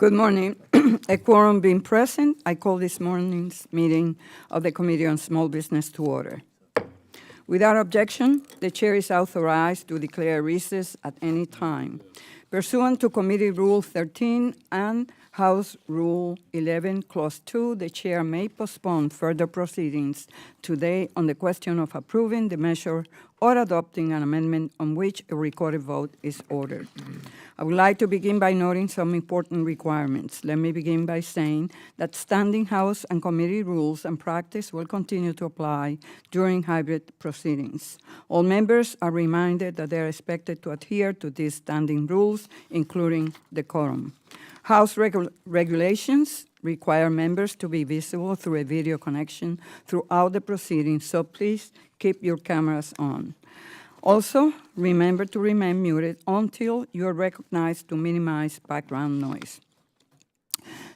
Good morning. A quorum being present, I call this morning's meeting of the Committee on Small Business to order. Without objection, the chair is authorized to declare recess at any time. Pursuant to Committee Rule 13 and House Rule 11, Clause 2, the chair may postpone further proceedings today on the question of approving the measure or adopting an amendment on which a recorded vote is ordered. I would like to begin by noting some important requirements. Let me begin by saying that standing House and committee rules and practice will continue to apply during hybrid proceedings. All members are reminded that they are expected to adhere to these standing rules, including the quorum. House regulations require members to be visible through a video connection throughout the proceedings, so please keep your cameras on. Also, remember to remain muted until you are recognized to minimize background noise.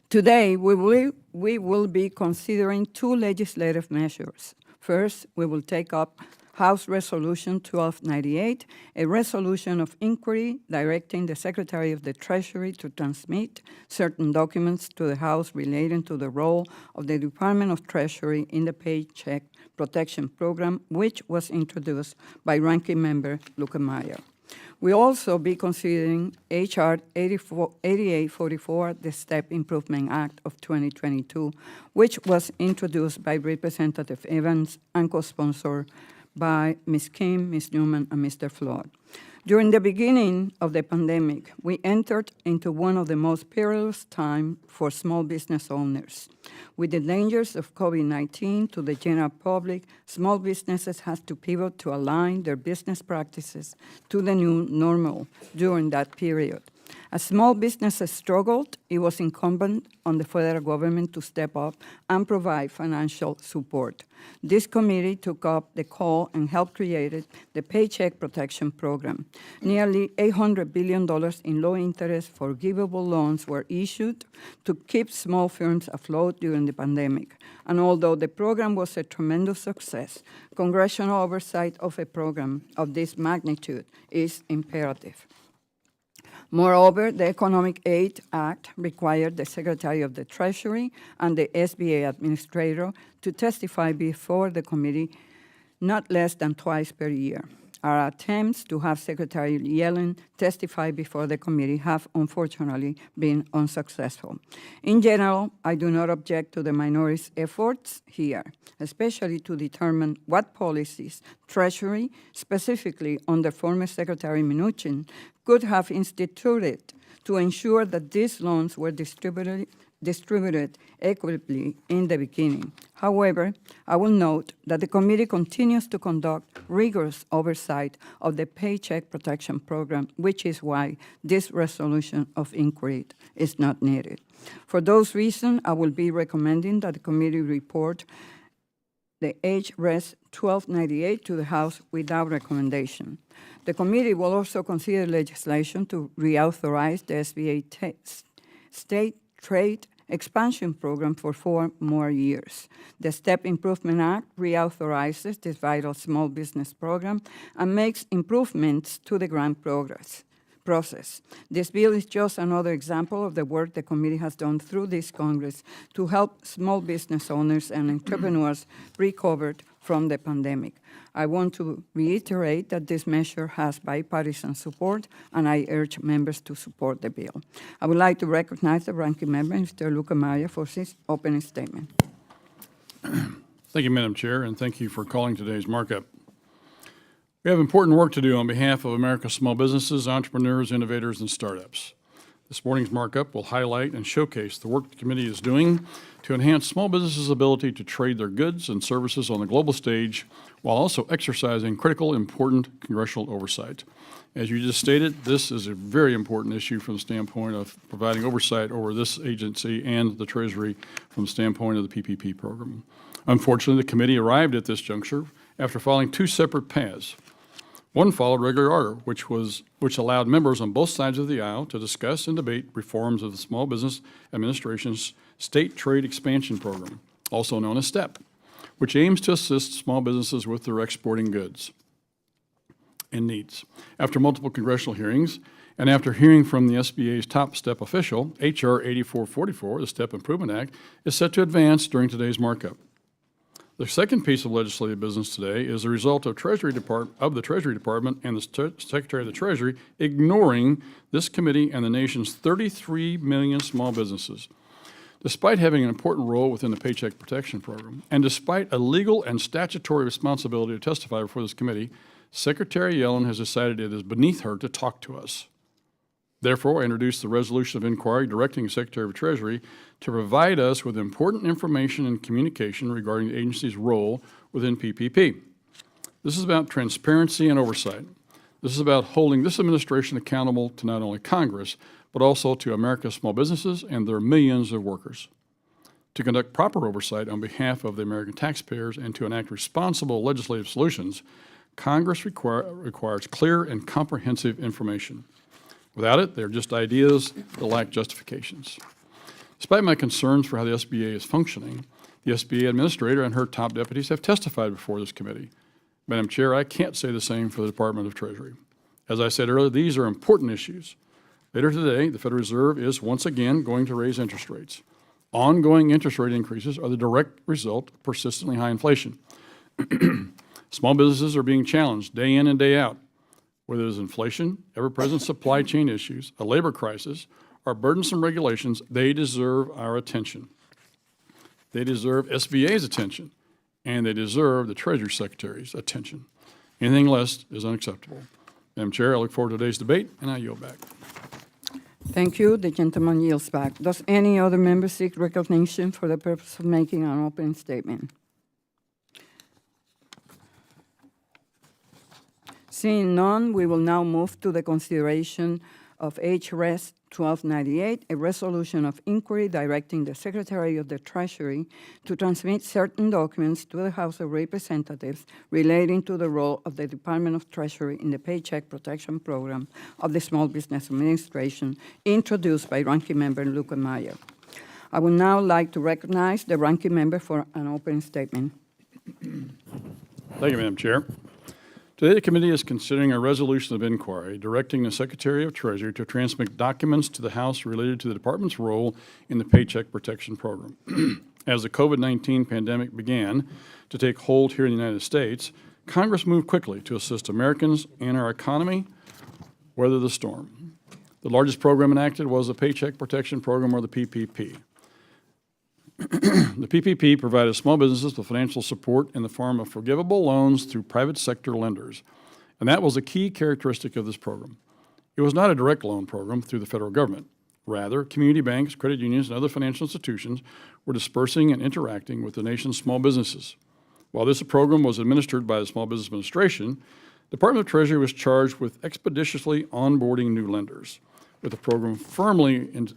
Today, we will be considering two legislative measures. First, we will take up House Resolution 1298, a resolution of inquiry directing the Secretary of the Treasury to transmit certain documents to the House relating to the role of the Department of Treasury in the Paycheck Protection Program, which was introduced by Ranking Member Lukemeyer. We'll also be considering H.R. 8844, the Step Improvement Act of 2022, which was introduced by Representative Evans and co-sponsored by Ms. Kim, Ms. Newman, and Mr. Flood. During the beginning of the pandemic, we entered into one of the most perilous times for small business owners. With the dangers of COVID-19 to the general public, small businesses had to pivot to align their business practices to the new normal during that period. As small businesses struggled, it was incumbent on the federal government to step up and provide financial support. This committee took up the call and helped create the Paycheck Protection Program. Nearly $800 billion in low-interest forgivable loans were issued to keep small firms afloat during the pandemic. And although the program was a tremendous success, congressional oversight of a program of this magnitude is imperative. Moreover, the Economic Aid Act required the Secretary of the Treasury and the SBA Administrator to testify before the committee not less than twice per year. Our attempts to have Secretary Yellen testify before the committee have unfortunately been unsuccessful. In general, I do not object to the minority's efforts here, especially to determine what policies Treasury, specifically under former Secretary Mnuchin, could have instituted to ensure that these loans were distributed equitably in the beginning. However, I will note that the committee continues to conduct rigorous oversight of the Paycheck Protection Program, which is why this resolution of inquiry is not needed. For those reasons, I will be recommending that the committee report the H.Res. 1298 to the House without recommendation. The committee will also consider legislation to reauthorize the SBA state trade expansion program for 4 more years. The Step Improvement Act reauthorizes this vital small business program and makes improvements to the grant process. This bill is just another example of the work the committee has done through this Congress to help small business owners and entrepreneurs recover from the pandemic. I want to reiterate that this measure has bipartisan support, and I urge members to support the bill. I would like to recognize the ranking member, Mr. Lukemeyer, for his opening statement. Thank you, Madam Chair, and thank you for calling today's markup. We have important work to do on behalf of America's small businesses, entrepreneurs, innovators, and startups. This morning's markup will highlight and showcase the work the committee is doing to enhance small businesses' ability to trade their goods and services on the global stage while also exercising critical, important congressional oversight. As you just stated, this is a very important issue from the standpoint of providing oversight over this agency and the Treasury from the standpoint of the PPP program. Unfortunately, the committee arrived at this juncture after following 2 separate paths. One followed regular order, which allowed members on both sides of the aisle to discuss and debate reforms of the Small Business Administration's State Trade Expansion Program, also known as STEP, which aims to assist small businesses with their exporting goods and needs. After multiple congressional hearings And after hearing from the SBA's top STEP official, H.R. 8444, the STEP Improvement Act, is set to advance during today's markup. The second piece of legislative business today is the result of the Treasury Department and the Secretary of the Treasury ignoring this committee and the nation's 33 million small businesses. Despite having an important role within the Paycheck Protection Program, and despite a legal and statutory responsibility to testify before this committee, Secretary Yellen has decided it is beneath her to talk to us. Therefore, I introduced the resolution of inquiry directing the Secretary of Treasury to provide us with important information and communication regarding the agency's role within PPP. This is about transparency and oversight. This is about holding this administration accountable to not only Congress, but also to America's small businesses and their millions of workers. To conduct proper oversight on behalf of the American taxpayers and to enact responsible legislative solutions, Congress requires clear and comprehensive information. Without it, they're just ideas that lack justifications. Despite my concerns for how the SBA is functioning, the SBA administrator and her top deputies have testified before this committee. Madam Chair, I can't say the same for the Department of Treasury. As I said earlier, these are important issues. Later today, the Federal Reserve is once again going to raise interest rates. Ongoing interest rate increases are the direct result of persistently high inflation. Small businesses are being challenged day in and day out. Whether it is inflation, ever-present supply chain issues, a labor crisis, or burdensome regulations, they deserve our attention. They deserve SBA's attention, and they deserve the Treasury Secretary's attention. Anything less is unacceptable. Madam Chair, I look forward to today's debate, and I yield back. Thank you. The gentleman yields back. Does any other member seek recognition for the purpose of making an opening statement? Seeing none, we will now move to the consideration of HRS 1298, a resolution of inquiry directing the Secretary of the Treasury to transmit certain documents to the House of Representatives relating to the role of the Department of Treasury in the Paycheck Protection Program of the Small Business Administration, introduced by Ranking Member Luca Meyer. I would now like to recognize the Ranking Member for an opening statement. Thank you, Madam Chair. Today, the committee is considering a resolution of inquiry directing the Secretary of Treasury to transmit documents to the House related to the Department's role in the Paycheck Protection Program. As the COVID-19 pandemic began to take hold here in the United States, Congress moved quickly to assist Americans and our economy weather the storm. The largest program enacted was the Paycheck Protection Program, or the PPP. The PPP provided small businesses with financial support in the form of forgivable loans through private sector lenders, and that was a key characteristic of this program. It was not a direct loan program through the federal government. Rather, community banks, credit unions, and other financial institutions were dispersing and interacting with the nation's small businesses. While this program was administered by the Small Business Administration, the Department of Treasury was charged with expeditiously onboarding new lenders. With the program firmly in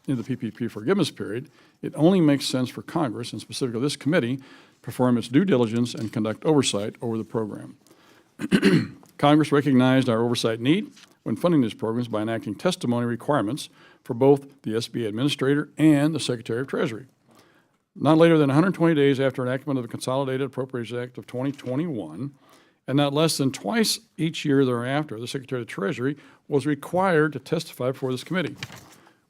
the PPP forgiveness period, it only makes sense for Congress, and specifically this committee, to perform its due diligence and conduct oversight over the program. Congress recognized our oversight need when funding these programs by enacting testimony requirements for both the SBA Administrator and the Secretary of Treasury. Not later than 120 days after enactment of the Consolidated Appropriations Act of 2021, and not less than twice each year thereafter, the Secretary of Treasury was required to testify before this committee.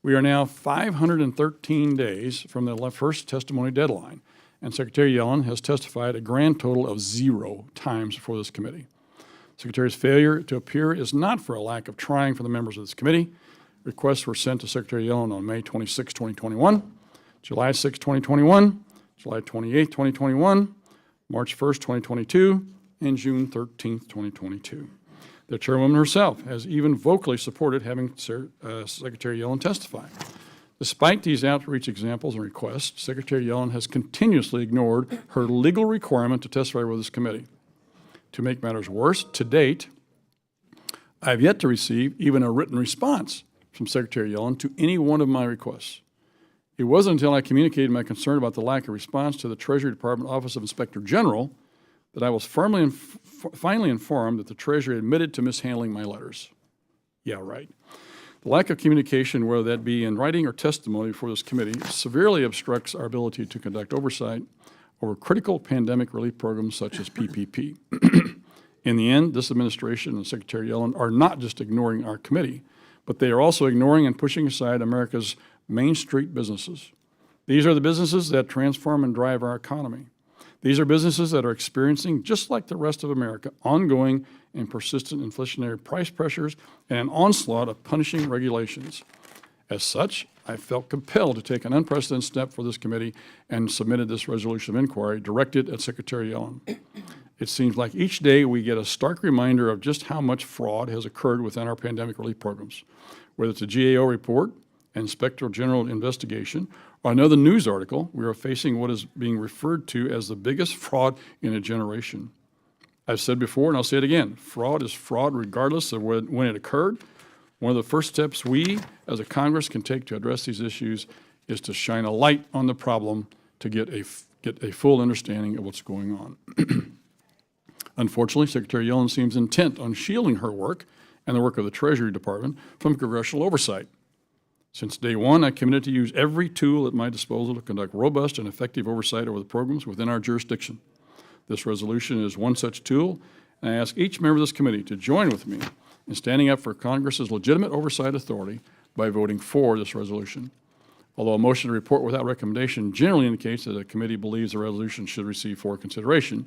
We are now 513 days from the first testimony deadline, and Secretary Yellen has testified a grand total of 0 times before this committee. Secretary's failure to appear is not for a lack of trying for the members of this committee. Requests were sent to Secretary Yellen on May 26, 2021, July 6, 2021, July 28, 2021, March 1, 2022, and June 13, 2022. The chairwoman herself has even vocally supported having Secretary Yellen testify. Despite these outreach examples and requests, Secretary Yellen has continuously ignored her legal requirement to testify with this committee. To make matters worse, to date, I have yet to receive even a written response from Secretary Yellen to any one of my requests. It wasn't until I communicated my concern about the lack of response to the Treasury Department Office of Inspector General that I was finally informed that the Treasury admitted to mishandling my letters. Yeah, right. The lack of communication, whether that be in writing or testimony before this committee, severely obstructs our ability to conduct oversight over critical pandemic relief programs such as PPP. In the end, this administration and Secretary Yellen are not just ignoring our committee, but they are also ignoring and pushing aside America's Main Street businesses. These are the businesses that transform and drive our economy. These are businesses that are experiencing, just like the rest of America, ongoing and persistent inflationary price pressures and an onslaught of punishing regulations. As such, I felt compelled to take an unprecedented step for this committee and submitted this resolution of inquiry directed at Secretary Yellen. It seems like each day we get a stark reminder of just how much fraud has occurred within our pandemic relief programs, whether it's a GAO report, Inspector General investigation, or another news article. We are facing what is being referred to as the biggest fraud in a generation. I've said before, and I'll say it again, fraud is fraud regardless of when it occurred. One of the first steps we, as a Congress, can take to address these issues is to shine a light on the problem to get a full understanding of what's going on. Unfortunately, Secretary Yellen seems intent on shielding her work and the work of the Treasury Department from congressional oversight. Since day one, I committed to use every tool at my disposal to conduct robust and effective oversight over the programs within our jurisdiction. This resolution is one such tool, and I ask each member of this committee to join with me in standing up for Congress's legitimate oversight authority by voting for this resolution. Although a motion to report without recommendation generally indicates that a committee believes the resolution should receive full consideration,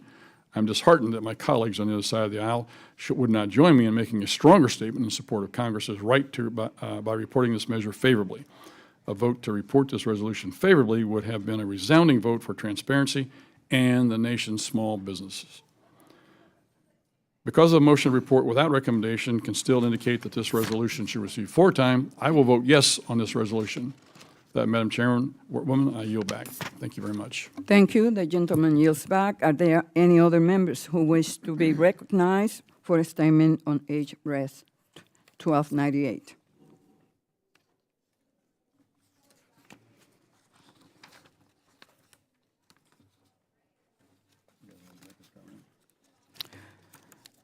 I'm disheartened that my colleagues on the other side of the aisle would not join me in making a stronger statement in support of Congress's right to, by reporting this measure favorably. A vote to report this resolution favorably would have been a resounding vote for transparency and the nation's small businesses. Because the motion to report without recommendation can still indicate that this resolution should receive floor time, I will vote yes on this resolution. That, Madam Chairwoman, I yield back. Thank you very much. Thank you. The gentleman yields back. Are there any other members who wish to be recognized for a statement on H.Res. 1298?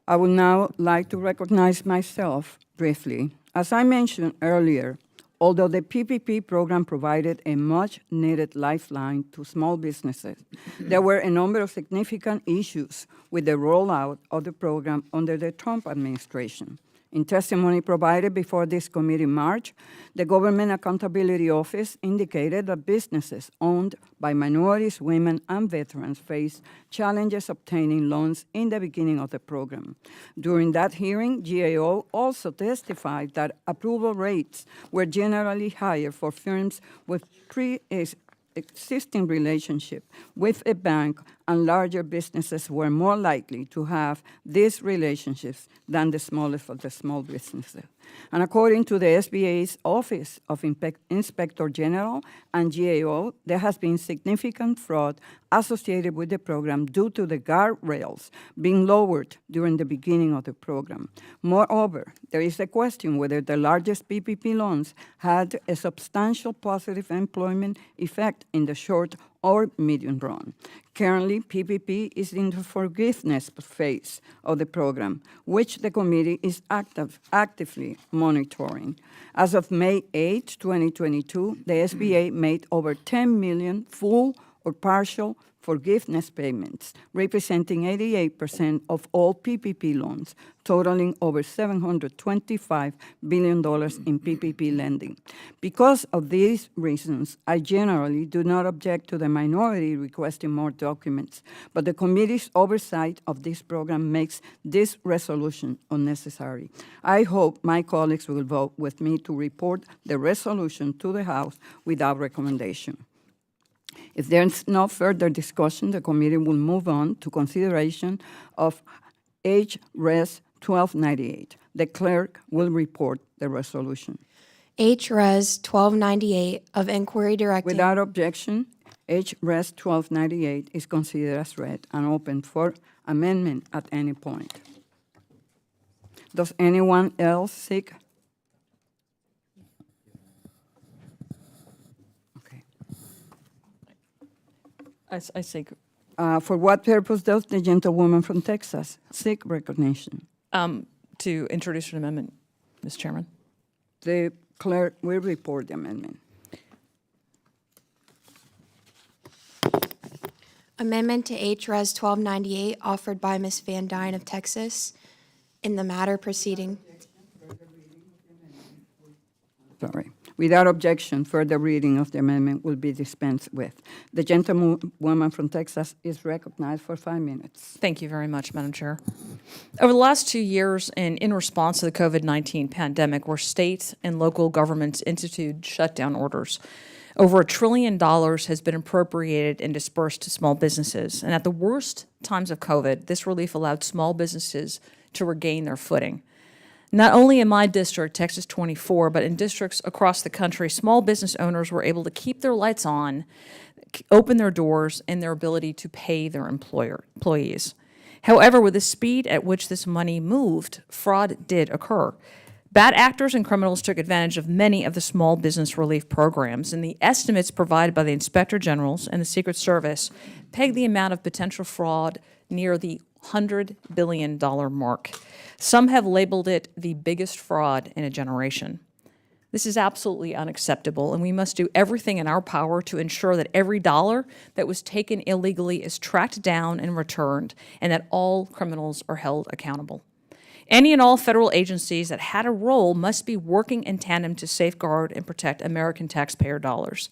I would now like to recognize myself briefly. As I mentioned earlier, although the PPP program provided a much-needed lifeline to small businesses, there were a number of significant issues with the rollout of the program under the Trump administration. In testimony provided before this committee in March, the Government Accountability Office indicated that businesses owned by minorities, women, and veterans faced challenges obtaining loans in the beginning of the program. During that hearing, GAO also testified that approval rates were generally higher for firms with pre-existing relationship with a bank, and larger businesses were more likely to have these relationships than the smallest of the small businesses. And according to the SBA's Office of Inspector General and GAO, there has been significant fraud associated with the program due to the guardrails being lowered during the beginning of the program. Moreover, there is a question whether the largest PPP loans had a substantial positive employment effect in the short or medium run. Currently, PPP is in the forgiveness phase of the program, which the committee is actively monitoring. As of May 8, 2022, the SBA made over 10 million full or partial forgiveness payments, representing 88% of all PPP loans, totaling over $725 billion in PPP lending. Because of these reasons, I generally do not object to the minority requesting more documents, but the committee's oversight of this program makes this resolution unnecessary. I hope my colleagues will vote with me to report the resolution to the House without recommendation. If there's no further discussion, the committee will move on to consideration of H.Res. 1298. The clerk will report the resolution. H.Res. 1298 of inquiry directing. Without objection, H.Res. 1298 is considered as read and open for amendment at any point. Does anyone else seek? I seek, For what purpose does the gentlewoman from Texas seek recognition? to introduce an amendment, Ms. Chairman. The clerk will report the amendment. Amendment to H.Res. 1298 offered by Ms. Van Dyne of Texas in the matter proceeding. Without objection, further reading of the amendment will be dispensed with. The gentlewoman from Texas is recognized for 5 minutes. Thank you very much, Madam Chair. Over the last 2 years, and in response to the COVID-19 pandemic, where state and local governments instituted shutdown orders, over $1 trillion has been appropriated and dispersed to small businesses. And at the worst times of COVID, this relief allowed small businesses to regain their footing. Not only in my district, Texas 24, but in districts across the country, small business owners were able to keep their lights on, open their doors, and their ability to pay their employees. However, with the speed at which this money moved, fraud did occur. Bad actors and criminals took advantage of many of the small business relief programs, and the estimates provided by the Inspector Generals and the Secret Service peg the amount of potential fraud near the $100 billion mark. Some have labeled it the biggest fraud in a generation. This is absolutely unacceptable, and we must do everything in our power to ensure that every dollar that was taken illegally is tracked down and returned, and that all criminals are held accountable. Any and all federal agencies that had a role must be working in tandem to safeguard and protect American taxpayer dollars.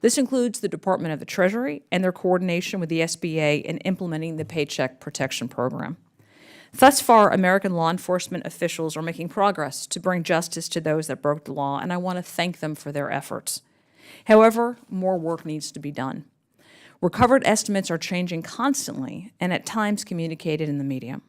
This includes the Department of the Treasury and their coordination with the SBA in implementing the Paycheck Protection Program. Thus far, American law enforcement officials are making progress to bring justice to those that broke the law, and I want to thank them for their efforts. However, more work needs to be done. Recovered estimates are changing constantly and at times communicated in the media.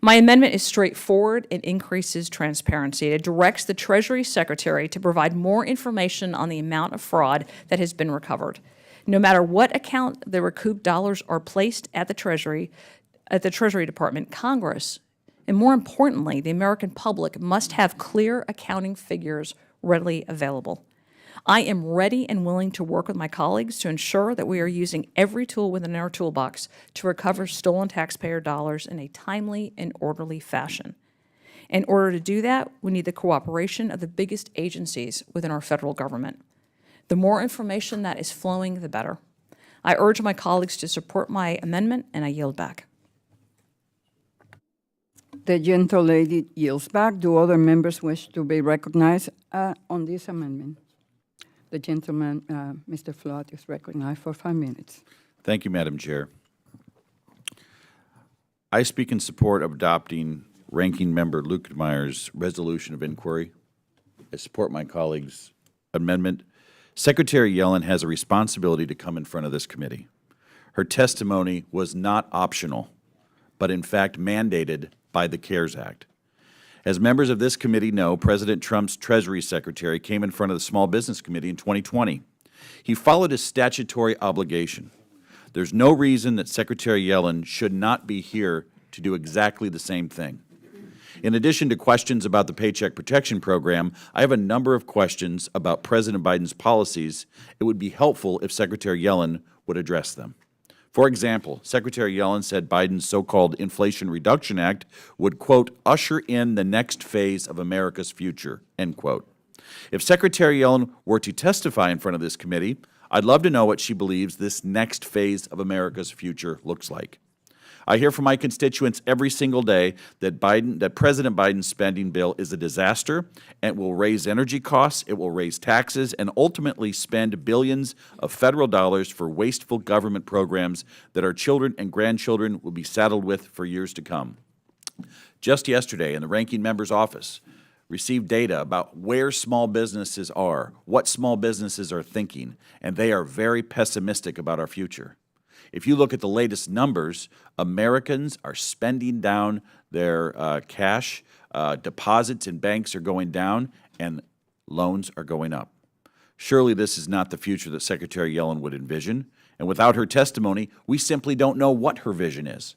My amendment is straightforward and increases transparency. It directs the Treasury Secretary to provide more information on the amount of fraud that has been recovered. No matter what account the recouped dollars are placed at the Treasury Department, Congress, and more importantly, the American public must have clear accounting figures readily available. I am ready and willing to work with my colleagues to ensure that we are using every tool within our toolbox to recover stolen taxpayer dollars in a timely and orderly fashion. In order to do that, we need the cooperation of the biggest agencies within our federal government. The more information that is flowing, the better. I urge my colleagues to support my amendment, and I yield back. The gentle lady yields back. Do other members wish to be recognized on this amendment? The gentleman, Mr. Flood, is recognized for 5 minutes. Thank you, Madam Chair. I speak in support of adopting Ranking Member Lukemeier's resolution of inquiry. I support my colleague's amendment. Secretary Yellen has a responsibility to come in front of this committee. Her testimony was not optional, but in fact mandated by the CARES Act. As members of this committee know, President Trump's Treasury Secretary came in front of the Small Business Committee in 2020. He followed his statutory obligation. There's no reason that Secretary Yellen should not be here to do exactly the same thing. In addition to questions about the Paycheck Protection Program, I have a number of questions about President Biden's policies. It would be helpful if Secretary Yellen would address them. For example, Secretary Yellen said Biden's so-called Inflation Reduction Act would, quote, usher in the next phase of America's future, end quote. If Secretary Yellen were to testify in front of this committee, I'd love to know what she believes this next phase of America's future looks like. I hear from my constituents every single day that President Biden's spending bill is a disaster and will raise energy costs, it will raise taxes, and ultimately spend billions of federal dollars for wasteful government programs that our children and grandchildren will be saddled with for years to come. Just yesterday, in the ranking member's office, received data about where small businesses are, what small businesses are thinking, and they are very pessimistic about our future. If you look at the latest numbers, Americans are spending down their cash, deposits in banks are going down, and loans are going up. Surely this is not the future that Secretary Yellen would envision, and without her testimony, we simply don't know what her vision is.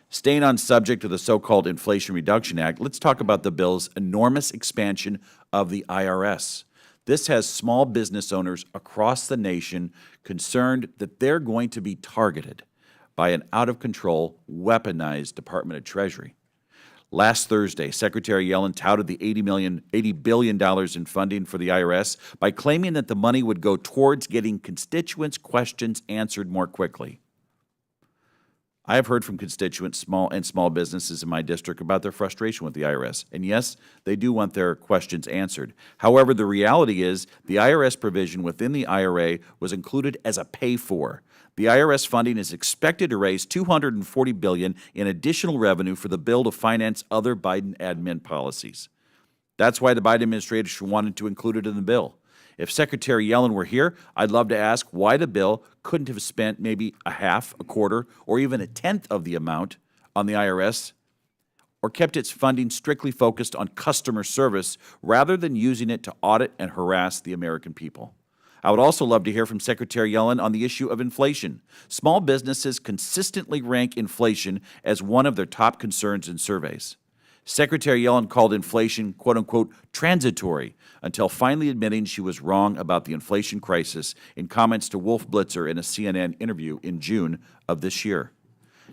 Staying on subject of the so-called Inflation Reduction Act, let's talk about the bill's enormous expansion of the IRS. This has small business owners across the nation concerned that they're going to be targeted by an out-of-control, weaponized Department of Treasury. Last Thursday, Secretary Yellen touted the $80 billion in funding for the IRS by claiming that the money would go towards getting constituents' questions answered more quickly. I have heard from constituents, small businesses in my district about their frustration with the IRS. And yes, they do want their questions answered. However, the reality is the IRS provision within the IRA was included as a pay-for. The IRS funding is expected to raise $240 billion in additional revenue for the bill to finance other Biden admin policies. That's why the Biden administration wanted to include it in the bill. If Secretary Yellen were here, I'd love to ask why the bill couldn't have spent maybe a half, a quarter, or even a tenth of the amount on the IRS, or kept its funding strictly focused on customer service rather than using it to audit and harass the American people. I would also love to hear from Secretary Yellen on the issue of inflation. Small businesses consistently rank inflation as one of their top concerns in surveys. Secretary Yellen called inflation, quote-unquote, transitory, until finally admitting she was wrong about the inflation crisis in comments to Wolf Blitzer in a CNN interview in June of this year.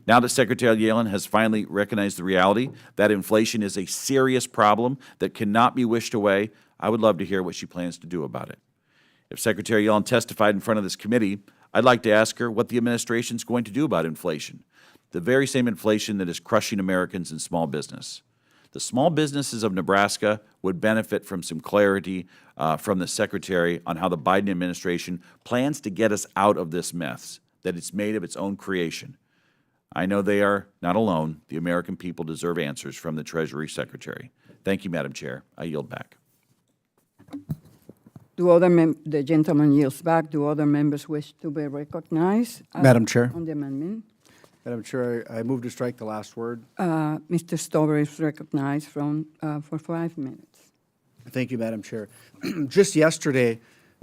Now that Secretary Yellen has finally recognized the reality that inflation is a serious problem that cannot be wished away, I would love to hear what she plans to do about it. If Secretary Yellen testified in front of this committee, I'd like to ask her what the administration is going to do about inflation, the very same inflation that is crushing Americans and small business. The small businesses of Nebraska would benefit from some clarity from the Secretary on how the Biden administration plans to get us out of this mess that it's made of its own creation. I know they are not alone. The American people deserve answers from the Treasury Secretary. Thank you, Madam Chair. I yield back. The gentleman yields back. Do other members wish to be recognized? Madam Chair. On the amendment? Madam Chair, I move to strike the last word. Mr. Stover is recognized for 5 minutes. Thank you, Madam Chair. Just yesterday,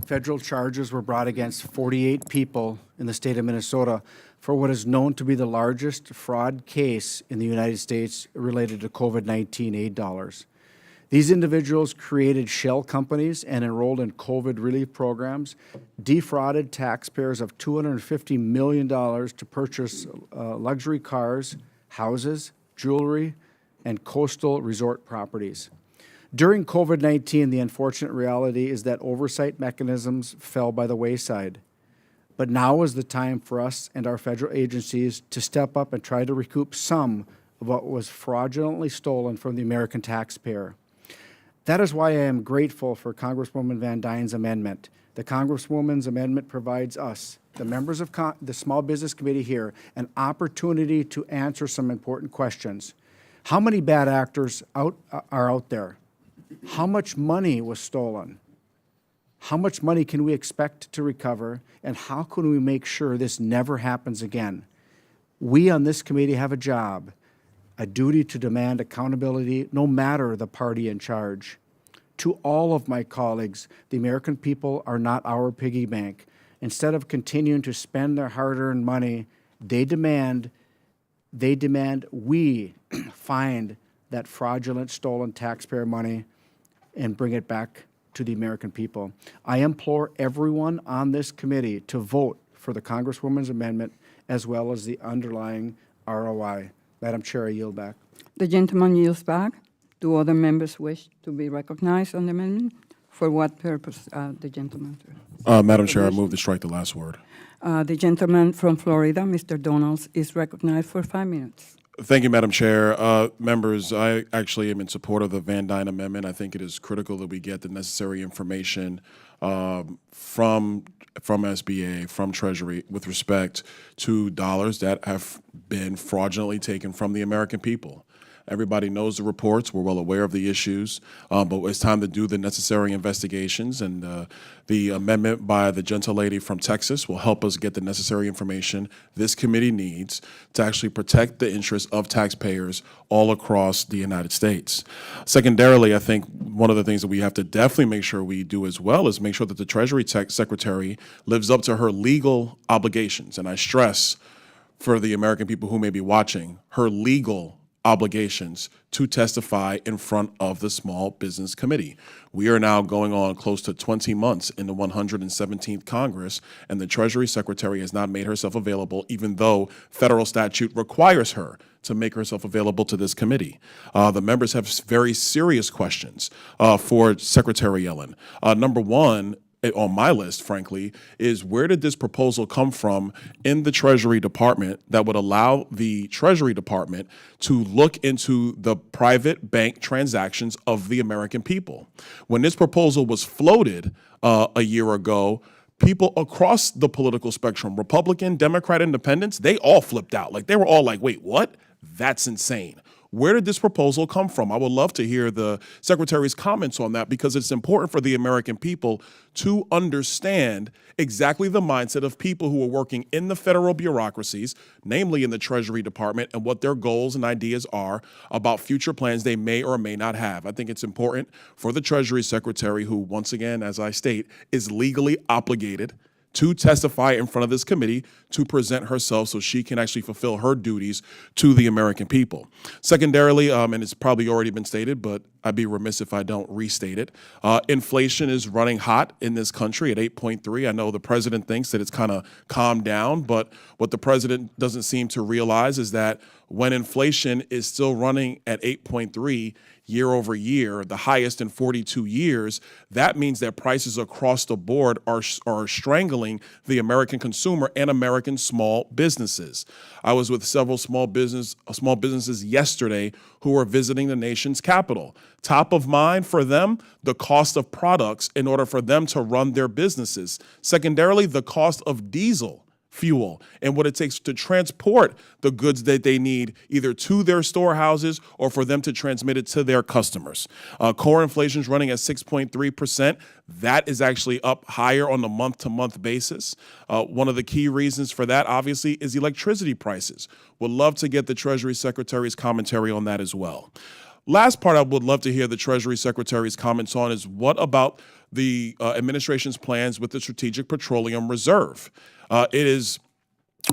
federal charges were brought against 48 people in the state of Minnesota for what is known to be the largest fraud case in the United States related to COVID-19 aid dollars. These individuals created shell companies and enrolled in COVID relief programs, defrauded taxpayers of $250 million to purchase luxury cars, houses, jewelry, and coastal resort properties. During COVID-19, the unfortunate reality is that oversight mechanisms fell by the wayside. But now is the time for us and our federal agencies to step up and try to recoup some of what was fraudulently stolen from the American taxpayer. That is why I am grateful for Congresswoman Van Dyne's amendment. The Congresswoman's amendment provides us, the members of the Small Business Committee here, an opportunity to answer some important questions. How many bad actors are out there? How much money was stolen? How much money can we expect to recover? And how can we make sure this never happens again? We on this committee have a job, a duty to demand accountability no matter the party in charge. To all of my colleagues, the American people are not our piggy bank. Instead of continuing to spend their hard-earned money, they demand we find that fraudulent, stolen taxpayer money and bring it back to the American people. I implore everyone on this committee to vote for the Congresswoman's amendment as well as the underlying ROI. Madam Chair, I yield back. The gentleman yields back. Do other members wish to be recognized on the amendment? For what purpose, the gentleman? Madam Chair, I move to strike the last word. The gentleman from Florida, Mr. Donalds, is recognized for 5 minutes. Thank you, Madam Chair. Members, I actually am in support of the Van Dyne amendment. I think it is critical that we get the necessary information from SBA, from Treasury, with respect to dollars that have been fraudulently taken from the American people. Everybody knows the reports. We're well aware of the issues, but it's time to do the necessary investigations, and the amendment by the gentle lady from Texas will help us get the necessary information this committee needs to actually protect the interests of taxpayers all across the United States. Secondarily, I think one of the things that we have to definitely make sure we do as well is make sure that the Treasury Secretary lives up to her legal obligations, and I stress for the American people who may be watching, her legal obligations to testify in front of the Small Business Committee. We are now going on close to 20 months in the 117th Congress, and the Treasury Secretary has not made herself available, even though federal statute requires her to make herself available to this committee. The members have very serious questions for Secretary Yellen. Number one, on my list, frankly, is where did this proposal come from in the Treasury Department that would allow the Treasury Department to look into the private bank transactions of the American people? When this proposal was floated a year ago, people across the political spectrum, Republican, Democrat, Independents, they all flipped out. Like, they were all like, wait, what? That's insane. Where did this proposal come from? I would love to hear the Secretary's comments on that, because it's important for the American people to understand exactly the mindset of people who are working in the federal bureaucracies, namely in the Treasury Department, and what their goals and ideas are about future plans they may or may not have. I think it's important for the Treasury Secretary, who, once again, as I state, is legally obligated to testify in front of this committee, to present herself so she can actually fulfill her duties to the American people. Secondarily, and it's probably already been stated, but I'd be remiss if I don't restate it, inflation is running hot in this country at 8.3. I know the president thinks that it's kind of calmed down, but what the president doesn't seem to realize is that when inflation is still running at 8.3 year over year, the highest in 42 years, that means that prices across the board are strangling the American consumer and American small businesses. I was with several small businesses yesterday who are visiting the nation's capital. Top of mind for them, the cost of products in order for them to run their businesses. Secondarily, the cost of diesel fuel and what it takes to transport the goods that they need either to their storehouses or for them to transmit it to their customers. Core inflation is running at 6.3%. That is actually up higher on the month-to-month basis. One of the key reasons for that, obviously, is electricity prices. Would love to get the Treasury Secretary's commentary on that as well. Last part I would love to hear the Treasury Secretary's comments on is what about the administration's plans with the Strategic Petroleum Reserve? It is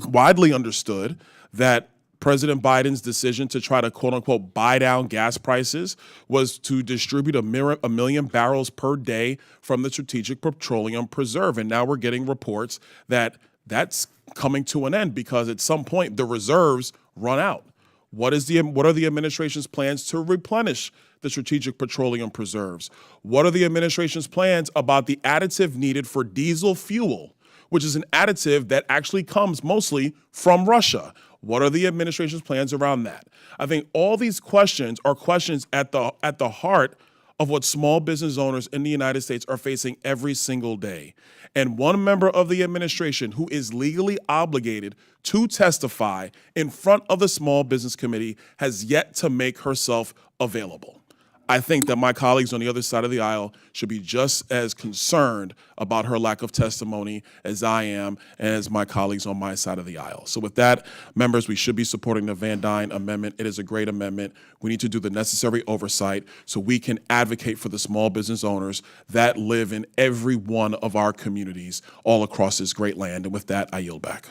widely understood that President Biden's decision to try to, quote unquote, buy down gas prices was to distribute a million barrels per day from the Strategic Petroleum Reserve. And now we're getting reports that that's coming to an end because at some point the reserves run out. What are the administration's plans to replenish the Strategic Petroleum Reserves? What are the administration's plans about the additive needed for diesel fuel, which is an additive that actually comes mostly from Russia? What are the administration's plans around that? I think all these questions are questions at the heart of what small business owners in the United States are facing every single day. And one member of the administration who is legally obligated to testify in front of the Small Business Committee has yet to make herself available. I think that my colleagues on the other side of the aisle should be just as concerned about her lack of testimony as I am, and as my colleagues on my side of the aisle. So with that, members, we should be supporting the Van Dyne amendment. It is a great amendment. We need to do the necessary oversight so we can advocate for the small business owners that live in every one of our communities all across this great land. And with that, I yield back.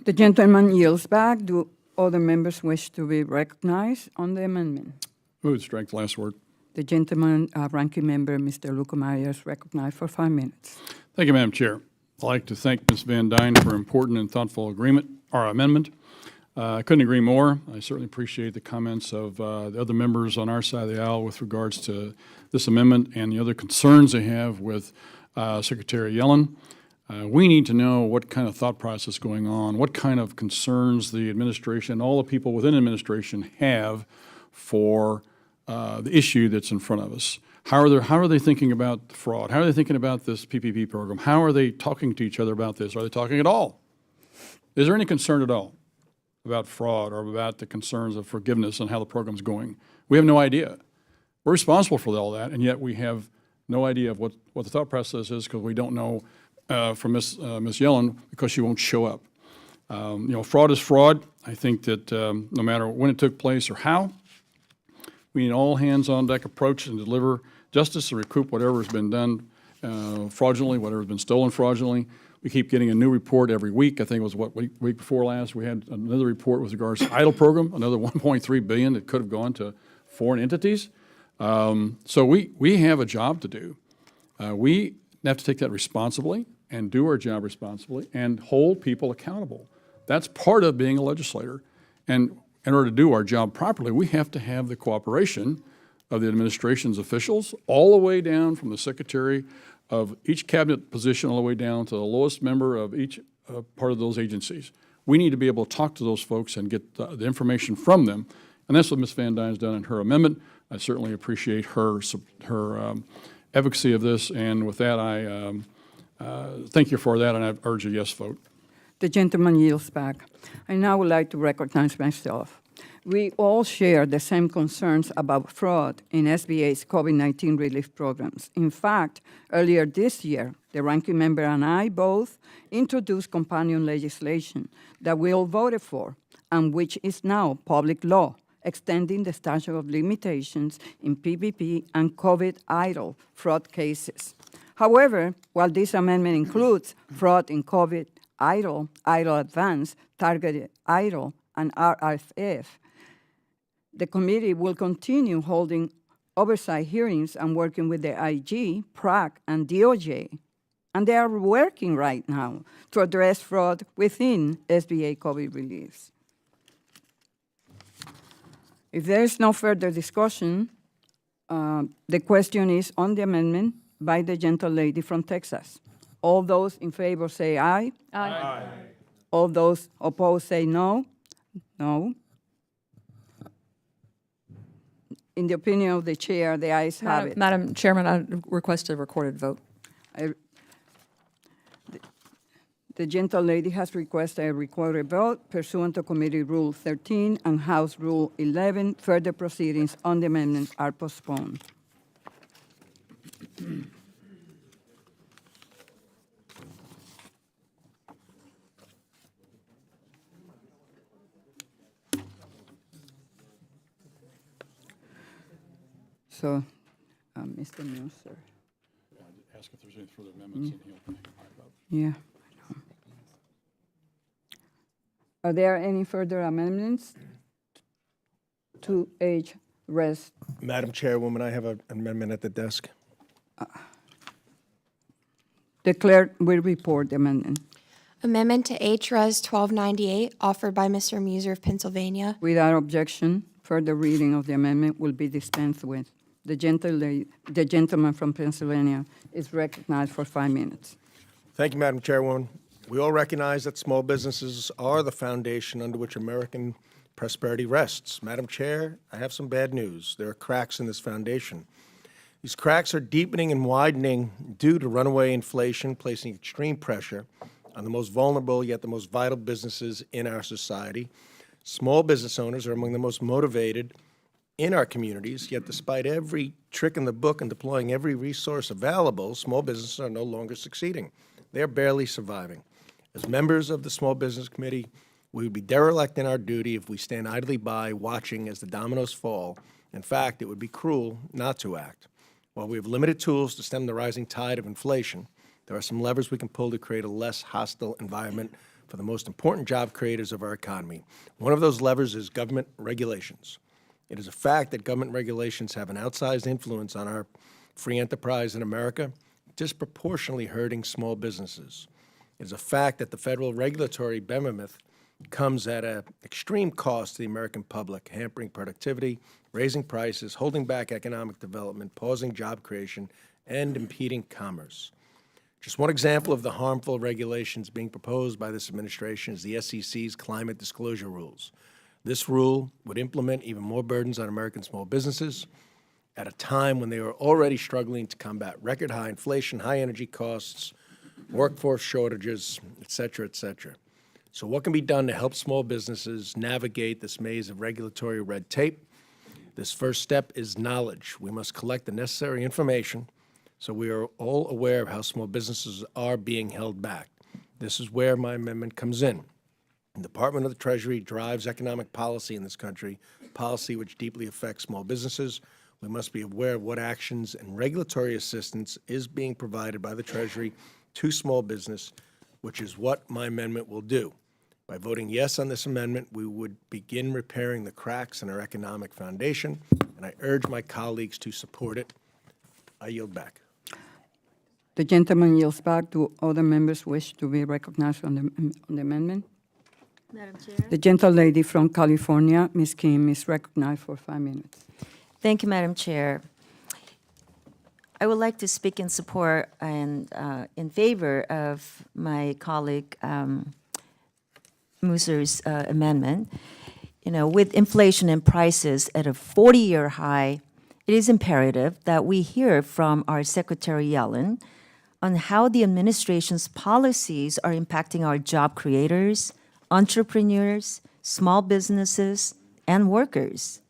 The gentleman yields back. Do other members wish to be recognized on the amendment? Move to strike the last word. The gentleman, ranking member, Mr. Lukemeyer, is recognized for 5 minutes. Thank you, Madam Chair. I'd like to thank Ms. Van Dyne for important and thoughtful amendment. I couldn't agree more. I certainly appreciate the comments of the other members on our side of the aisle with regards to this amendment and the other concerns they have with Secretary Yellen. We need to know what kind of thought process is going on, what kind of concerns the administration, all the people within the administration have for the issue that's in front of us. How are they thinking about fraud? How are they thinking about this PPP program? How are they talking to each other about this? Are they talking at all? Is there any concern at all about fraud or about the concerns of forgiveness and how the program's going? We have no idea. We're responsible for all that, and yet we have no idea of what the thought process is because we don't know from Ms. Yellen because she won't show up. Fraud is fraud. I think that no matter when it took place or how, we need all hands-on-deck approach and deliver justice to recoup whatever has been done fraudulently, whatever has been stolen fraudulently. We keep getting a new report every week. I think it was, week before last, we had another report with regards to EIDL program, another $1.3 billion that could have gone to foreign entities. So we have a job to do. We have to take that responsibly and do our job responsibly and hold people accountable. That's part of being a legislator. And in order to do our job properly, we have to have the cooperation of the administration's officials all the way down from the Secretary of each cabinet position all the way down to the lowest member of each part of those agencies. We need to be able to talk to those folks and get the information from them, and that's what Ms. Van Dyne's done in her amendment. I certainly appreciate her advocacy of this, and with that, I thank you for that, and I urge a yes vote. The gentleman yields back. I now would like to recognize myself. We all share the same concerns about fraud in SBA's COVID-19 relief programs. In fact, earlier this year, the ranking member and I both introduced companion legislation that we all voted for and which is now public law, extending the statute of limitations in PPP and COVID idle fraud cases. However, while this amendment includes fraud in COVID idle, idle advance, targeted idle, and RRF, the committee will continue holding oversight hearings and working with the IG, PRAC, and DOJ. And they are working right now to address fraud within SBA COVID reliefs. If there is no further discussion, the question is on the amendment by the gentle lady from Texas. All those in favor say aye. Aye. All those opposed say no. No. In the opinion of the chair, the ayes have it. Madam Chairman, I request a recorded vote. The gentle lady has requested a recorded vote pursuant to Committee Rule 13 and House Rule 11. Further proceedings on the amendment are postponed. So, Mr. Muser. Ask if there's any further amendments, and he'll pipe up. Yeah, I know. Are there any further amendments to H Res? Madam Chairwoman, I have an amendment at the desk. The clerk will report the amendment. Amendment to H.Res. 1298, offered by Mr. Muser of Pennsylvania. Without objection, further reading of the amendment will be dispensed with. The gentleman from Pennsylvania is recognized for 5 minutes. Thank you, Madam Chairwoman. We all recognize that small businesses are the foundation under which American prosperity rests. Madam Chair, I have some bad news. There are cracks in this foundation. These cracks are deepening and widening due to runaway inflation, placing extreme pressure on the most vulnerable yet the most vital businesses in our society. Small business owners are among the most motivated in our communities, yet despite every trick in the book and deploying every resource available, small businesses are no longer succeeding. They're barely surviving. As members of the Small Business Committee, we would be derelict in our duty if we stand idly by watching as the dominoes fall. In fact, it would be cruel not to act. While we have limited tools to stem the rising tide of inflation, there are some levers we can pull to create a less hostile environment for the most important job creators of our economy. One of those levers is government regulations. It is a fact that government regulations have an outsized influence on our free enterprise in America, disproportionately hurting small businesses. It is a fact that the federal regulatory behemoth comes at an extreme cost to the American public, hampering productivity, raising prices, holding back economic development, pausing job creation, and impeding commerce. Just one example of the harmful regulations being proposed by this administration is the SEC's climate disclosure rules. This rule would implement even more burdens on American small businesses at a time when they are already struggling to combat record high inflation, high energy costs, workforce shortages, et cetera, et cetera. So what can be done to help small businesses navigate this maze of regulatory red tape? This first step is knowledge. We must collect the necessary information so we are all aware of how small businesses are being held back. This is where my amendment comes in. The Department of the Treasury drives economic policy in this country, policy which deeply affects small businesses. We must be aware of what actions and regulatory assistance is being provided by the Treasury to small business, which is what my amendment will do. By voting yes on this amendment, we would begin repairing the cracks in our economic foundation, and I urge my colleagues to support it. I yield back. The gentleman yields back. Do other members wish to be recognized on the amendment? Madam Chair. The gentle lady from California, Ms. Kim, is recognized for 5 minutes. Thank you, Madam Chair. I would like to speak in support and in favor of my colleague Mooser's amendment. You know, with inflation and prices at a 40-year high, it is imperative that we hear from our Secretary Yellen on how the administration's policies are impacting our job creators, entrepreneurs, small businesses, and workers.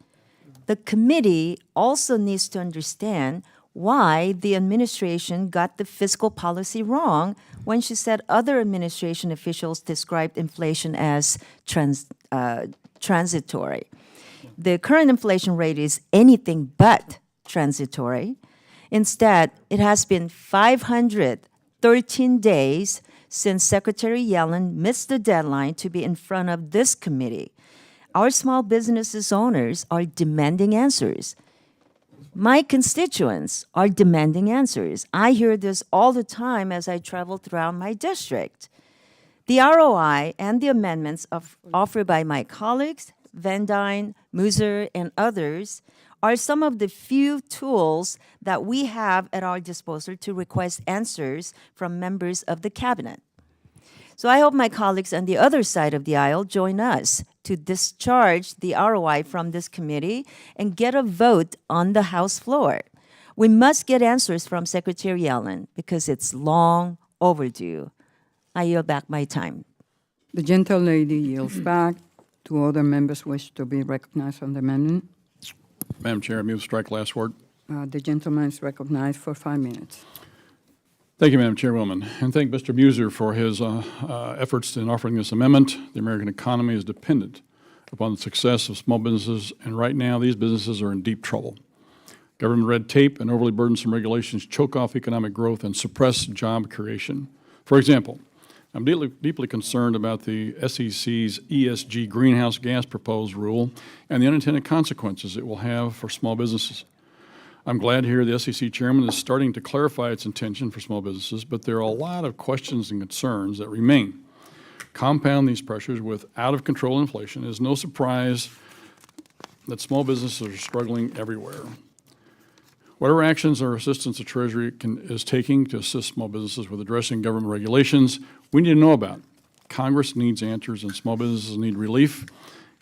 The committee also needs to understand why the administration got the fiscal policy wrong when she said other administration officials described inflation as transitory. The current inflation rate is anything but transitory. Instead, it has been 513 days since Secretary Yellen missed the deadline to be in front of this committee. Our small businesses owners are demanding answers. My constituents are demanding answers. I hear this all the time as I travel throughout my district. The ROI and the amendments offered by my colleagues, Van Dyne, Mooser, and others are some of the few tools that we have at our disposal to request answers from members of the cabinet. So I hope my colleagues on the other side of the aisle join us to discharge the ROI from this committee and get a vote on the House floor. We must get answers from Secretary Yellen because it's long overdue. I yield back my time. The gentlelady yields back. Do other members wish to be recognized on the amendment? Madam Chair, I move to strike last word. The gentleman is recognized for 5 minutes. Thank you, Madam Chairwoman, and thank Mr. Muser for his efforts in offering this amendment. The American economy is dependent upon the success of small businesses, and right now these businesses are in deep trouble. Government red tape and overly burdensome regulations choke off economic growth and suppress job creation. For example, I'm deeply concerned about the SEC's ESG greenhouse gas proposed rule and the unintended consequences it will have for small businesses. I'm glad to hear the SEC chairman is starting to clarify its intention for small businesses, but there are a lot of questions and concerns that remain. Compound these pressures with out-of-control inflation. It is no surprise that small businesses are struggling everywhere. Whatever actions or assistance the Treasury is taking to assist small businesses with addressing government regulations, we need to know about. Congress needs answers and small businesses need relief,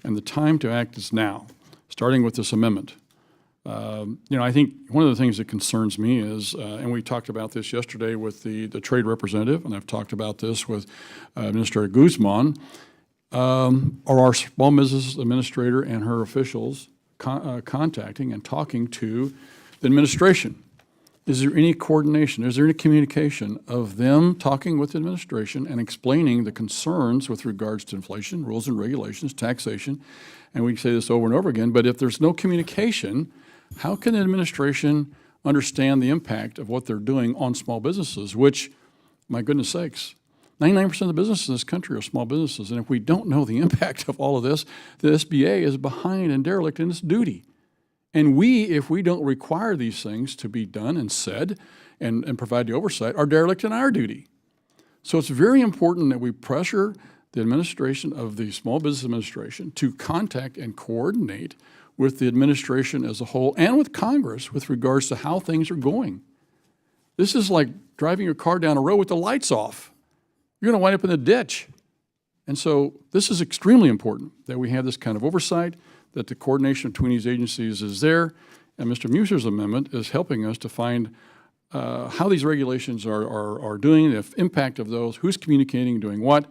and the time to act is now, starting with this amendment. I think one of the things that concerns me is, and we talked about this yesterday with the trade representative, and I've talked about this with Administrator Guzman, are our small business administrator and her officials contacting and talking to the administration? Is there any coordination? Is there any communication of them talking with the administration and explaining the concerns with regards to inflation, rules and regulations, taxation? And we say this over and over again, but if there's no communication, how can the administration understand the impact of what they're doing on small businesses, which, my goodness sakes, 99% of the businesses in this country are small businesses. And if we don't know the impact of all of this, the SBA is behind and derelict in its duty. And we, if we don't require these things to be done and said and provide the oversight, are derelict in our duty. So it's very important that we pressure the administration of the Small Business Administration to contact and coordinate with the administration as a whole and with Congress with regards to how things are going. This is like driving your car down a road with the lights off. You're going to wind up in the ditch. And so this is extremely important that we have this kind of oversight, that the coordination between these agencies is there, and Mr. Muser's amendment is helping us to find how these regulations are doing, the impact of those, who's communicating, doing what,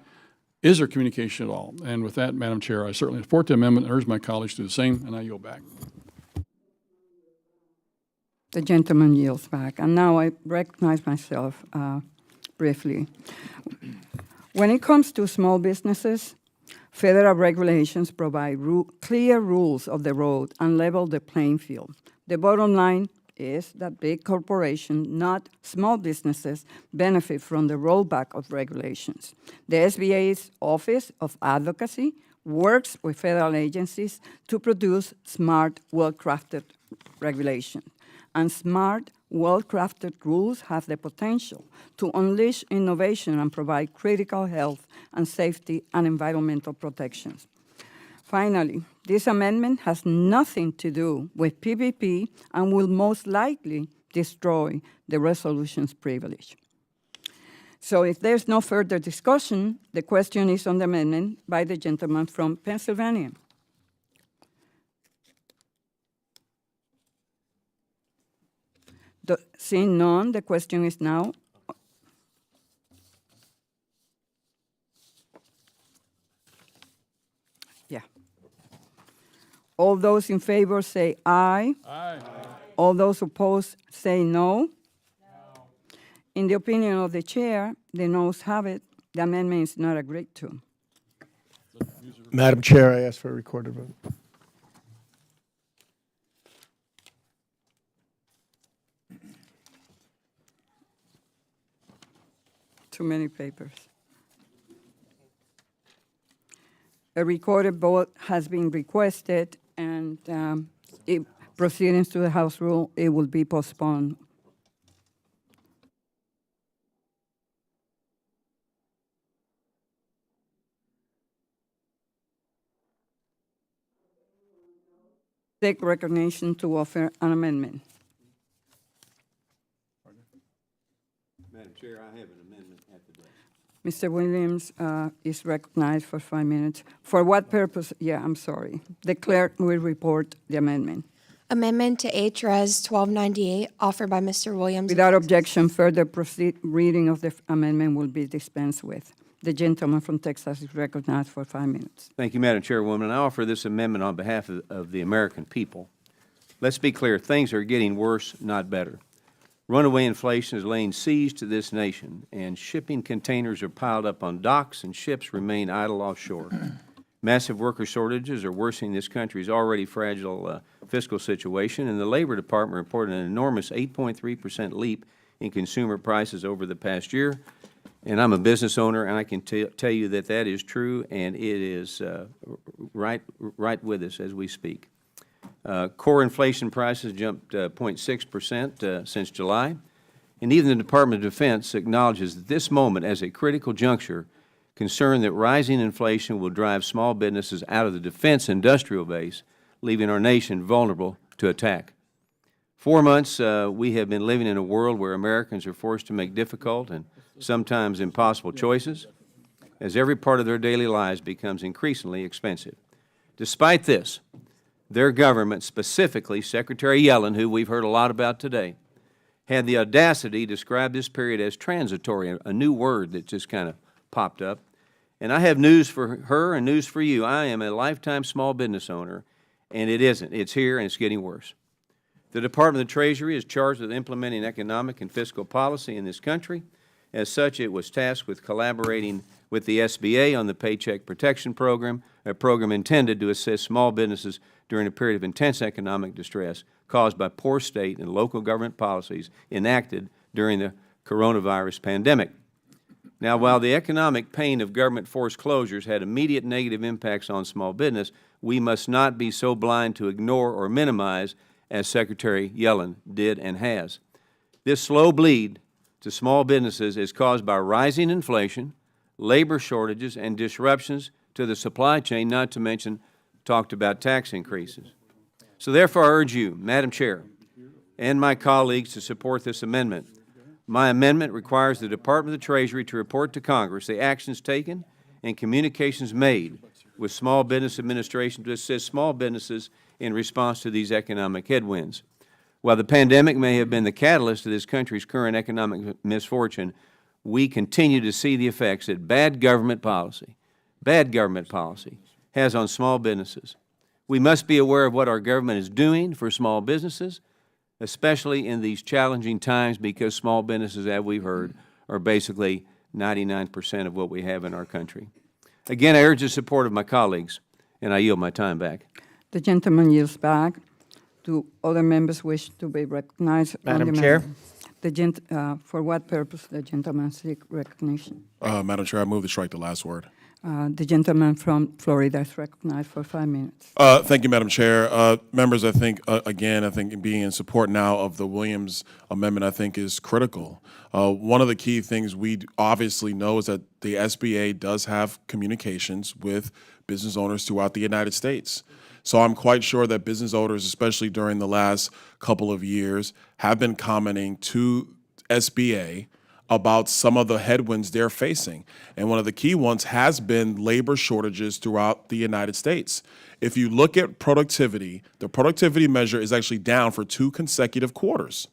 is there communication at all? And with that, Madam Chair, I certainly support the amendment and urge my colleagues to do the same, and I yield back. The gentleman yields back. And now I recognize myself briefly. When it comes to small businesses, federal regulations provide clear rules of the road and level the playing field. The bottom line is that big corporations, not small businesses, benefit from the rollback of regulations. The SBA's Office of Advocacy works with federal agencies to produce smart, well-crafted regulations. And smart, well-crafted rules have the potential to unleash innovation and provide critical health and safety and environmental protections. Finally, this amendment has nothing to do with PPP and will most likely destroy the resolution's privilege. So if there's no further discussion, the question is on the amendment by the gentleman from Pennsylvania. Seeing none, the question is now. Yeah. All those in favor say aye. Aye. All those opposed say no. In the opinion of the chair, the noes have it. The amendment is not agreed to. Madam Chair, I ask for a recorded vote. Too many papers. A recorded vote has been requested, and if proceedings to the House rule, it will be postponed. Take recognition to offer an amendment. Madam Chair, I have an amendment at the desk. Mr. Williams is recognized for 5 minutes. For what purpose? Yeah, I'm sorry. The clerk will report the amendment. Amendment to H.Res. 1298, offered by Mr. Williams. Without objection, further reading of the amendment will be dispensed with. The gentleman from Texas is recognized for 5 minutes. Thank you, Madam Chairwoman. I offer this amendment on behalf of the American people. Let's be clear, things are getting worse, not better. Runaway inflation is laying siege to this nation, and shipping containers are piled up on docks and ships remain idle offshore. Massive worker shortages are worsening this country's already fragile fiscal situation, and the Labor Department reported an enormous 8.3% leap in consumer prices over the past year. And I'm a business owner, and I can tell you that that is true, and it is right with us as we speak. Core inflation prices jumped 0.6% since July, and even the Department of Defense acknowledges at this moment as a critical juncture, concerned that rising inflation will drive small businesses out of the defense industrial base, leaving our nation vulnerable to attack. 4 months, we have been living in a world where Americans are forced to make difficult and sometimes impossible choices, as every part of their daily lives becomes increasingly expensive. Despite this, their government, specifically Secretary Yellen, who we've heard a lot about today, had the audacity to describe this period as transitory, a new word that just kind of popped up. And I have news for her and news for you. I am a lifetime small business owner, and it isn't. It's here, and it's getting worse. The Department of the Treasury is charged with implementing economic and fiscal policy in this country. As such, it was tasked with collaborating with the SBA on the Paycheck Protection Program, a program intended to assist small businesses during a period of intense economic distress caused by poor state and local government policies enacted during the coronavirus pandemic. Now, while the economic pain of government-forced closures had immediate negative impacts on small business, we must not be so blind to ignore or minimize as Secretary Yellen did and has. This slow bleed to small businesses is caused by rising inflation, labor shortages, and disruptions to the supply chain, not to mention talked about tax increases. So therefore, I urge you, Madam Chair, and my colleagues to support this amendment. My amendment requires the Department of the Treasury to report to Congress the actions taken and communications made with Small Business Administration to assist small businesses in response to these economic headwinds. While the pandemic may have been the catalyst of this country's current economic misfortune, we continue to see the effects that bad government policy has on small businesses. We must be aware of what our government is doing for small businesses, especially in these challenging times, because small businesses, as we've heard, are basically 99% of what we have in our country. Again, I urge the support of my colleagues, and I yield my time back. The gentleman yields back. Do other members wish to be recognized? Madam Chair? For what purpose the gentleman seek recognition? Madam Chair, I move to strike the last word. The gentleman from Florida is recognized for 5 minutes. Thank you, Madam Chair. Members, I think, again, I think being in support now of the Williams amendment, I think, is critical. One of the key things we obviously know is that the SBA does have communications with business owners throughout the United States. So I'm quite sure that business owners, especially during the last couple of years, have been commenting to SBA about some of the headwinds they're facing. And one of the key ones has been labor shortages throughout the United States. If you look at productivity, the productivity measure is actually down for 2 consecutive quarters.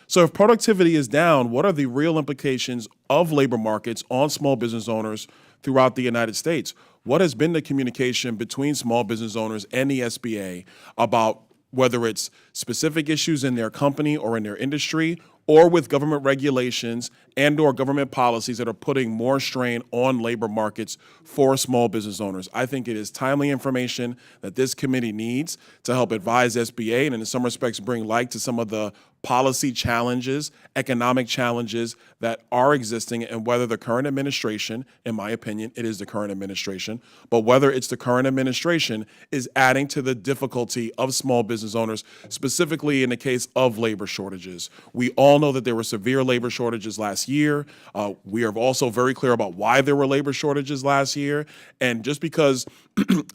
So if productivity is down, what are the real implications of labor markets on small business owners throughout the United States? What has been the communication between small business owners and the SBA about whether it's specific issues in their company or in their industry, or with government regulations and or government policies that are putting more strain on labor markets for small business owners? I think it is timely information that this committee needs to help advise SBA and in some respects bring light to some of the policy challenges, economic challenges that are existing, and whether the current administration, in my opinion, it is the current administration, but whether it's the current administration is adding to the difficulty of small business owners, specifically in the case of labor shortages. We all know that there were severe labor shortages last year. We are also very clear about why there were labor shortages last year. And just because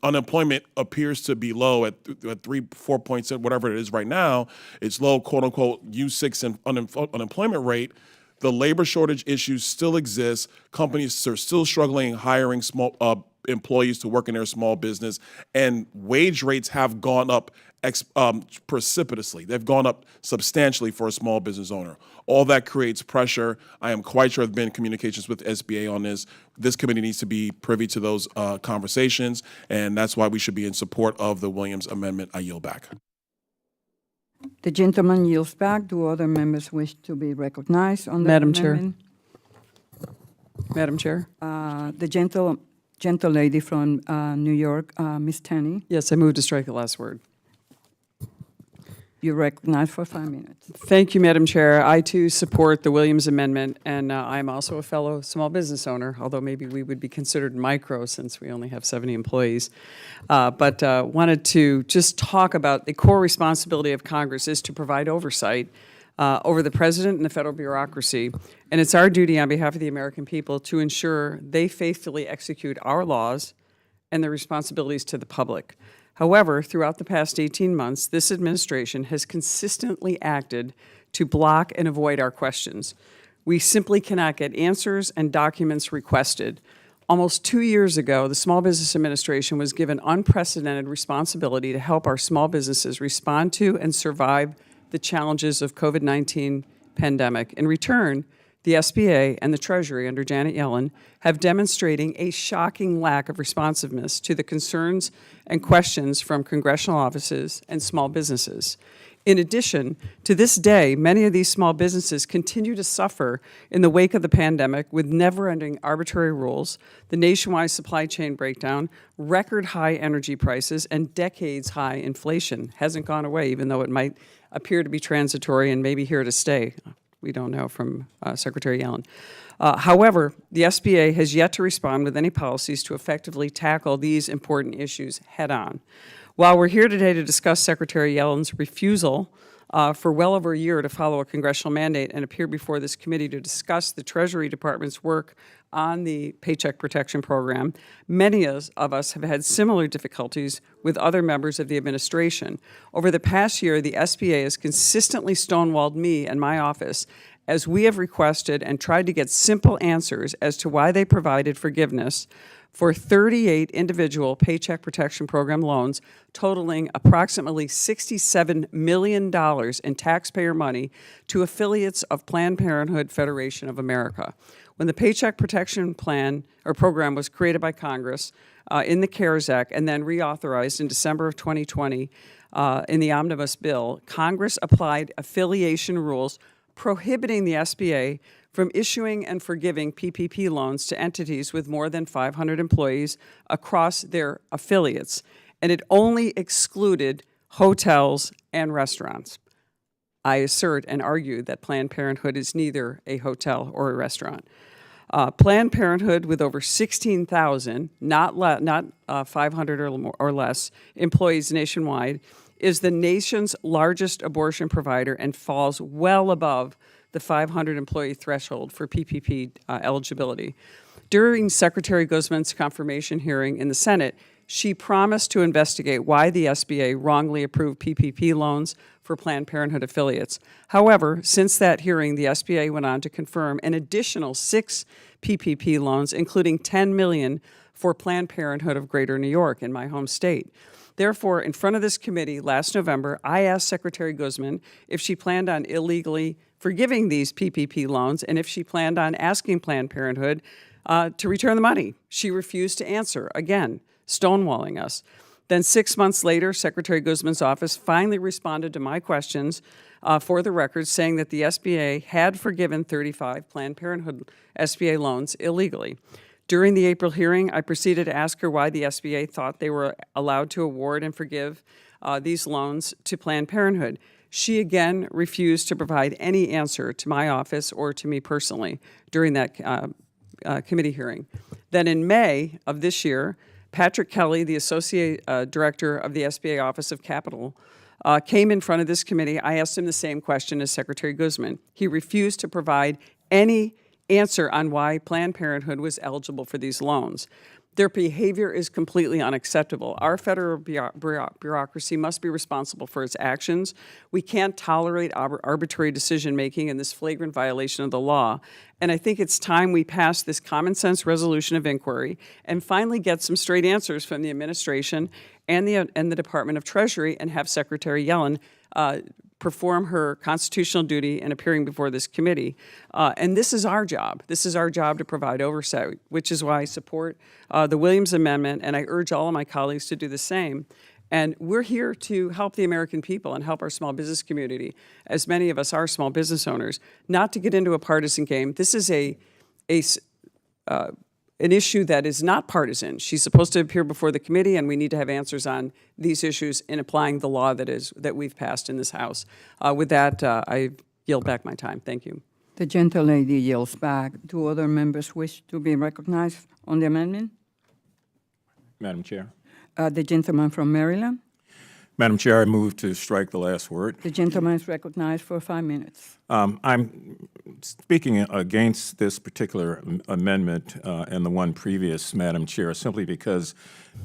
unemployment appears to be low at 4 points, whatever it is right now, it's low, quote unquote, U6 and unemployment rate. The labor shortage issues still exist. Companies are still struggling hiring small employees to work in their small business, and wage rates have gone up precipitously. They've gone up substantially for a small business owner. All that creates pressure. I am quite sure there have been communications with SBA on this. This committee needs to be privy to those conversations, and that's why we should be in support of the Williams Amendment. I yield back. The gentleman yields back. Do other members wish to be recognized on the Madam Chair. amendment? Madam Chair? The gentle lady from New York, Ms. Tenney, Yes, I move to strike the last word. you're recognized for 5 minutes. Thank you, Madam Chair. I too support the Williams Amendment, and I'm also a fellow small business owner, although maybe we would be considered micro since we only have 70 employees. But wanted to just talk about the core responsibility of Congress is to provide oversight over the president and the federal bureaucracy. And it's our duty on behalf of the American people to ensure they faithfully execute our laws and their responsibilities to the public. However, throughout the past 18 months, this administration has consistently acted to block and avoid our questions. We simply cannot get answers and documents requested. Almost 2 years ago, the Small Business Administration was given unprecedented responsibility to help our small businesses respond to and survive the challenges of COVID-19 pandemic. In return, the SBA and the Treasury under Janet Yellen have demonstrating a shocking lack of responsiveness to the concerns and questions from congressional offices and small businesses. In addition, to this day, many of these small businesses continue to suffer in the wake of the pandemic with never-ending arbitrary rules, the nationwide supply chain breakdown, record-high energy prices, and decades-high inflation. Hasn't gone away, even though it might appear to be transitory and maybe here to stay. We don't know from Secretary Yellen. However, the SBA has yet to respond with any policies to effectively tackle these important issues head-on. While we're here today to discuss Secretary Yellen's refusal for well over a year to follow a congressional mandate and appear before this committee to discuss the Treasury Department's work on the Paycheck Protection Program, many of us have had similar difficulties with other members of the administration. Over the past year, the SBA has consistently stonewalled me and my office as we have requested and tried to get simple answers as to why they provided forgiveness for 38 individual Paycheck Protection Program loans totaling approximately $67 million in taxpayer money to affiliates of Planned Parenthood Federation of America. When the Paycheck Protection Plan or Program was created by Congress in the CARES Act and then reauthorized in December of 2020 in the Omnibus Bill, Congress applied affiliation rules prohibiting the SBA from issuing and forgiving PPP loans to entities with more than 500 employees across their affiliates, and it only excluded hotels and restaurants. I assert and argue that Planned Parenthood is neither a hotel or a restaurant. Planned Parenthood, with over 16,000, not 500 or less, employees nationwide, is the nation's largest abortion provider and falls well above the 500 employee threshold for PPP eligibility. During Secretary Guzman's confirmation hearing in the Senate, She promised to investigate why the SBA wrongly approved PPP loans for Planned Parenthood affiliates. However, since that hearing, the SBA went on to confirm an additional 6 PPP loans, including $10 million for Planned Parenthood of Greater New York in my home state. Therefore, in front of this committee last November, I asked Secretary Guzman if she planned on illegally forgiving these PPP loans and if she planned on asking Planned Parenthood to return the money. She refused to answer, again, stonewalling us. Then 6 months later, Secretary Guzman's office finally responded to my questions for the record, saying that the SBA had forgiven 35 Planned Parenthood SBA loans illegally. During the April hearing, I proceeded to ask her why the SBA thought they were allowed to award and forgive these loans to Planned Parenthood. She again refused to provide any answer to my office or to me personally during that committee hearing. Then in May of this year, Patrick Kelly, the Associate Director of the SBA Office of Capital, came in front of this committee. I asked him the same question as Secretary Guzman. He refused to provide any answer on why Planned Parenthood was eligible for these loans. Their behavior is completely unacceptable. Our federal bureaucracy must be responsible for its actions. We can't tolerate arbitrary decision-making in this flagrant violation of the law. And I think it's time we pass this common-sense resolution of inquiry and finally get some straight answers from the administration and the Department of Treasury and have Secretary Yellen perform her constitutional duty in appearing before this committee. And this is our job. This is our job to provide oversight, which is why I support the Williams Amendment, and I urge all of my colleagues to do the same. And we're here to help the American people and help our small business community, as many of us are small business owners, not to get into a partisan game. This is an issue that is not partisan. She's supposed to appear before the committee, and we need to have answers on these issues in applying the law that we've passed in this House. With that, I yield back my time. Thank you. The gentlelady yields back. Do other members wish to be recognized on the amendment? Madam Chair. The gentleman from Maryland. Madam Chair, I move to strike the last word. The gentleman is recognized for 5 minutes. I'm speaking against this particular amendment and the one previous, Madam Chair, simply because,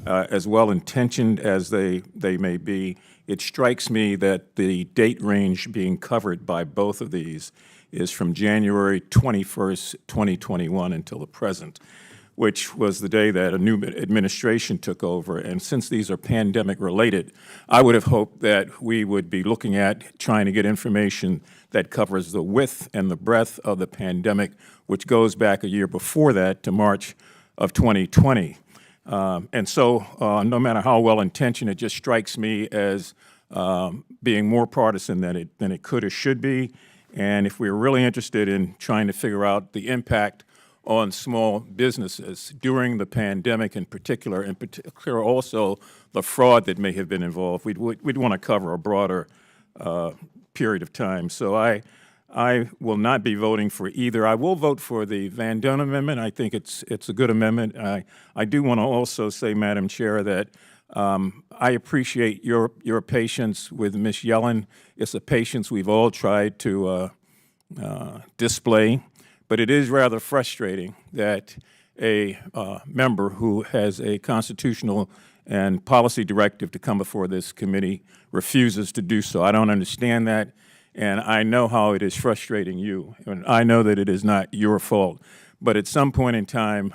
as well-intentioned as they may be, it strikes me that the date range being covered by both of these is from January 21st, 2021 until the present, which was the day that a new administration took over. And since these are pandemic-related, I would have hoped that we would be looking at trying to get information that covers the width and the breadth of the pandemic, which goes back a year before that to March of 2020. And so no matter how well-intentioned, it just strikes me as being more partisan than it could or should be. And if we're really interested in trying to figure out the impact on small businesses during the pandemic in particular also the fraud that may have been involved, we'd want to cover a broader period of time. So I will not be voting for either. I will vote for the Van Dunn amendment. I think it's a good amendment. I do want to also say, Madam Chair, that I appreciate your patience with Ms. Yellen. It's a patience we've all tried to display. But it is rather frustrating that a member who has a constitutional and policy directive to come before this committee refuses to do so. I don't understand that, and I know how it is frustrating you, and I know that it is not your fault. But at some point in time,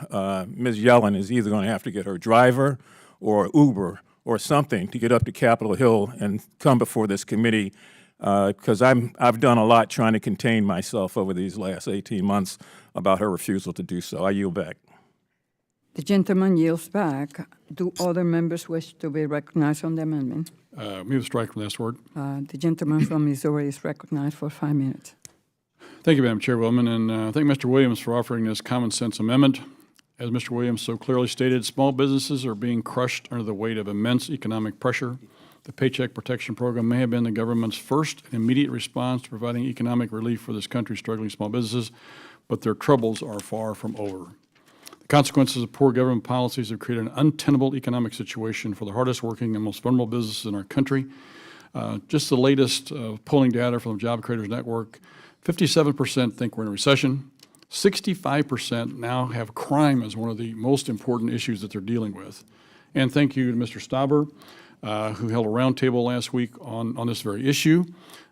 Ms. Yellen is either going to have to get her driver or Uber or something to get up to Capitol Hill and come before this committee, because I've done a lot trying to contain myself over these last 18 months about her refusal to do so. I yield back. The gentleman yields back. Do other members wish to be recognized on the amendment? Move to strike the last word. The gentleman from Missouri is recognized for 5 minutes. Thank you, Madam Chairwoman, and thank Mr. Williams for offering this common sense amendment. As Mr. Williams so clearly stated, small businesses are being crushed under the weight of immense economic pressure. The Paycheck Protection Program may have been the government's first and immediate response to providing economic relief for this country's struggling small businesses, but their troubles are far from over. The consequences of poor government policies have created an untenable economic situation for the hardest working and most vulnerable businesses in our country. Just the latest polling data from the Job Creators Network, 57% think we're in a recession. 65% now have crime as one of the most important issues that they're dealing with. And thank you to Mr. Stauber, who held a roundtable last week on this very issue.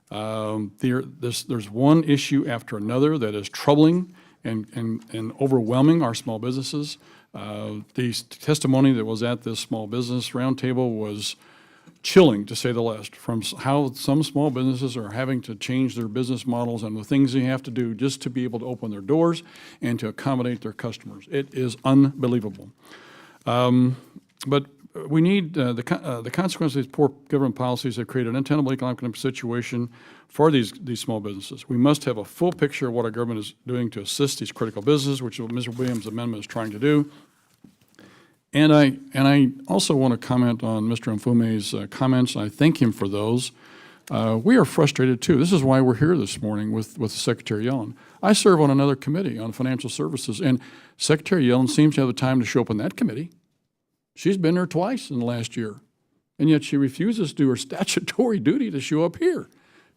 There's one issue after another that is troubling and overwhelming our small businesses. The testimony that was at this small business roundtable was chilling, to say the least, from how some small businesses are having to change their business models and the things they have to do just to be able to open their doors and to accommodate their customers. It is unbelievable. But we need the consequences of these poor government policies have created an untenable economic situation for these small businesses. We must have a full picture of what our government is doing to assist these critical businesses, which is what Mr. Williams' amendment is trying to do. And I also want to comment on Mr. Mfume's comments. I thank him for those. We are frustrated too. This is why we're here this morning with Secretary Yellen. I serve on another committee on financial services, and Secretary Yellen seems to have the time to show up on that committee. She's been there twice in the last year, and yet she refuses to do her statutory duty to show up here.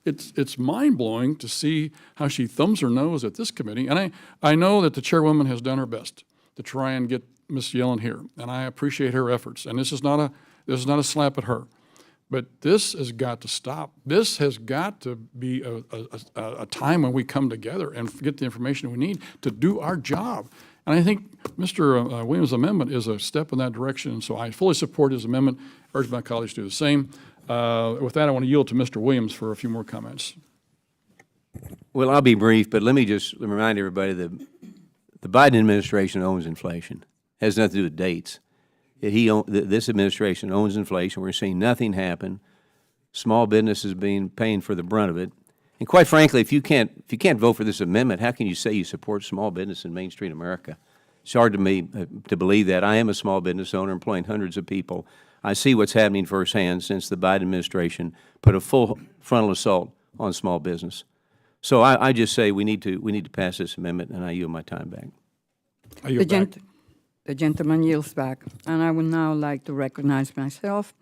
It's mind-blowing to see how she thumbs her nose at this committee, and I know that the chairwoman has done her best to try and get Ms. Yellen here, and I appreciate her efforts. And this is not a slap at her, but this has got to stop. This has got to be a time when we come together and get the information we need to do our job. And I think Mr. Williams' amendment is a step in that direction, and so I fully support his amendment. Urge my colleagues to do the same. With that, I want to yield to Mr. Williams for a few more comments. Well, I'll be brief, but let me just remind everybody that the Biden administration owns inflation. It has nothing to do with dates. This administration owns inflation. We're seeing nothing happen. Small businesses paying for the brunt of it. And quite frankly, if you can't vote for this amendment, how can you say you support small business in Main Street America? It's hard to me to believe that. I am a small business owner employing hundreds of people. I see what's happening firsthand since the Biden administration put a full frontal assault on small business. So I just say we need to pass this amendment, and I yield my time back. I yield back. The gentleman yields back, and I would now like to recognize myself.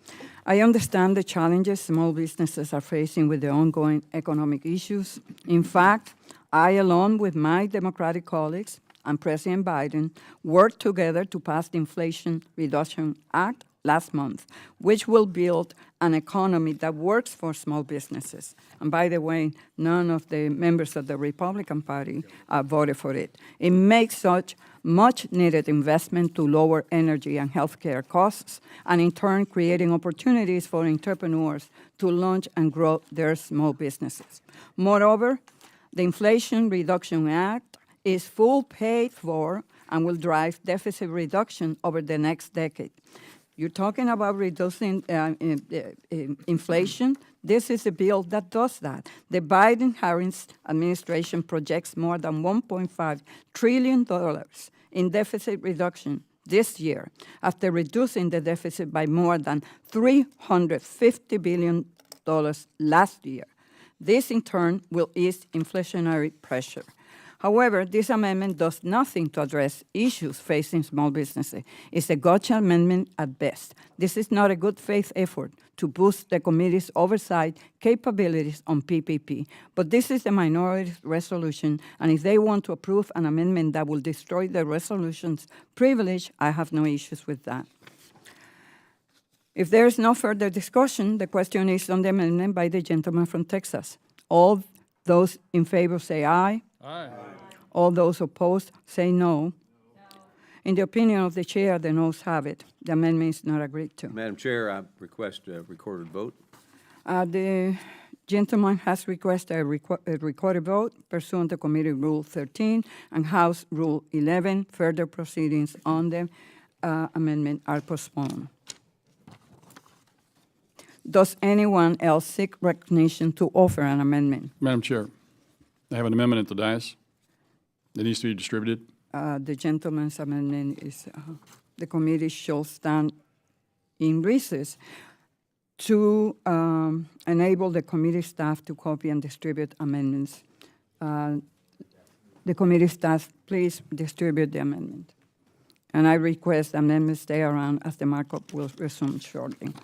I understand the challenges small businesses are facing with the ongoing economic issues. In fact, I, along with my Democratic colleagues and President Biden, worked together to pass the Inflation Reduction Act last month, which will build an economy that works for small businesses. And by the way, none of the members of the Republican Party voted for it. It makes such much-needed investment to lower energy and healthcare costs, and in turn creating opportunities for entrepreneurs to launch and grow their small businesses. Moreover, the Inflation Reduction Act is full paid for and will drive deficit reduction over the next decade. You're talking about reducing inflation. This is a bill that does that. The Biden-Harris administration projects more than $1.5 trillion in deficit reduction this year, after reducing the deficit by more than $350 billion last year. This, in turn, will ease inflationary pressure. However, this amendment does nothing to address issues facing small businesses. It's a gotcha amendment at best. This is not a good faith effort to boost the committee's oversight capabilities on PPP. But this is a minority resolution, and if they want to approve an amendment that will destroy the resolution's privilege, I have no issues with that. If there is no further discussion, the question is on the amendment by the gentleman from Texas. All those in favor say aye. Aye. All those opposed say no. In the opinion of the chair, the noes have it. The amendment is not agreed to. Madam Chair, I request a recorded vote. The gentleman has requested a recorded vote pursuant to Committee Rule 13 and House Rule 11. Further proceedings on the amendment are postponed. Does anyone else seek recognition to offer an amendment? Madam Chair, I have an amendment at the dais that needs to be distributed. The gentleman's amendment is the committee shall stand in recess to enable the committee staff to copy and distribute amendments. The committee staff, please distribute the amendment. And I request amendments stay around as the markup will resume shortly.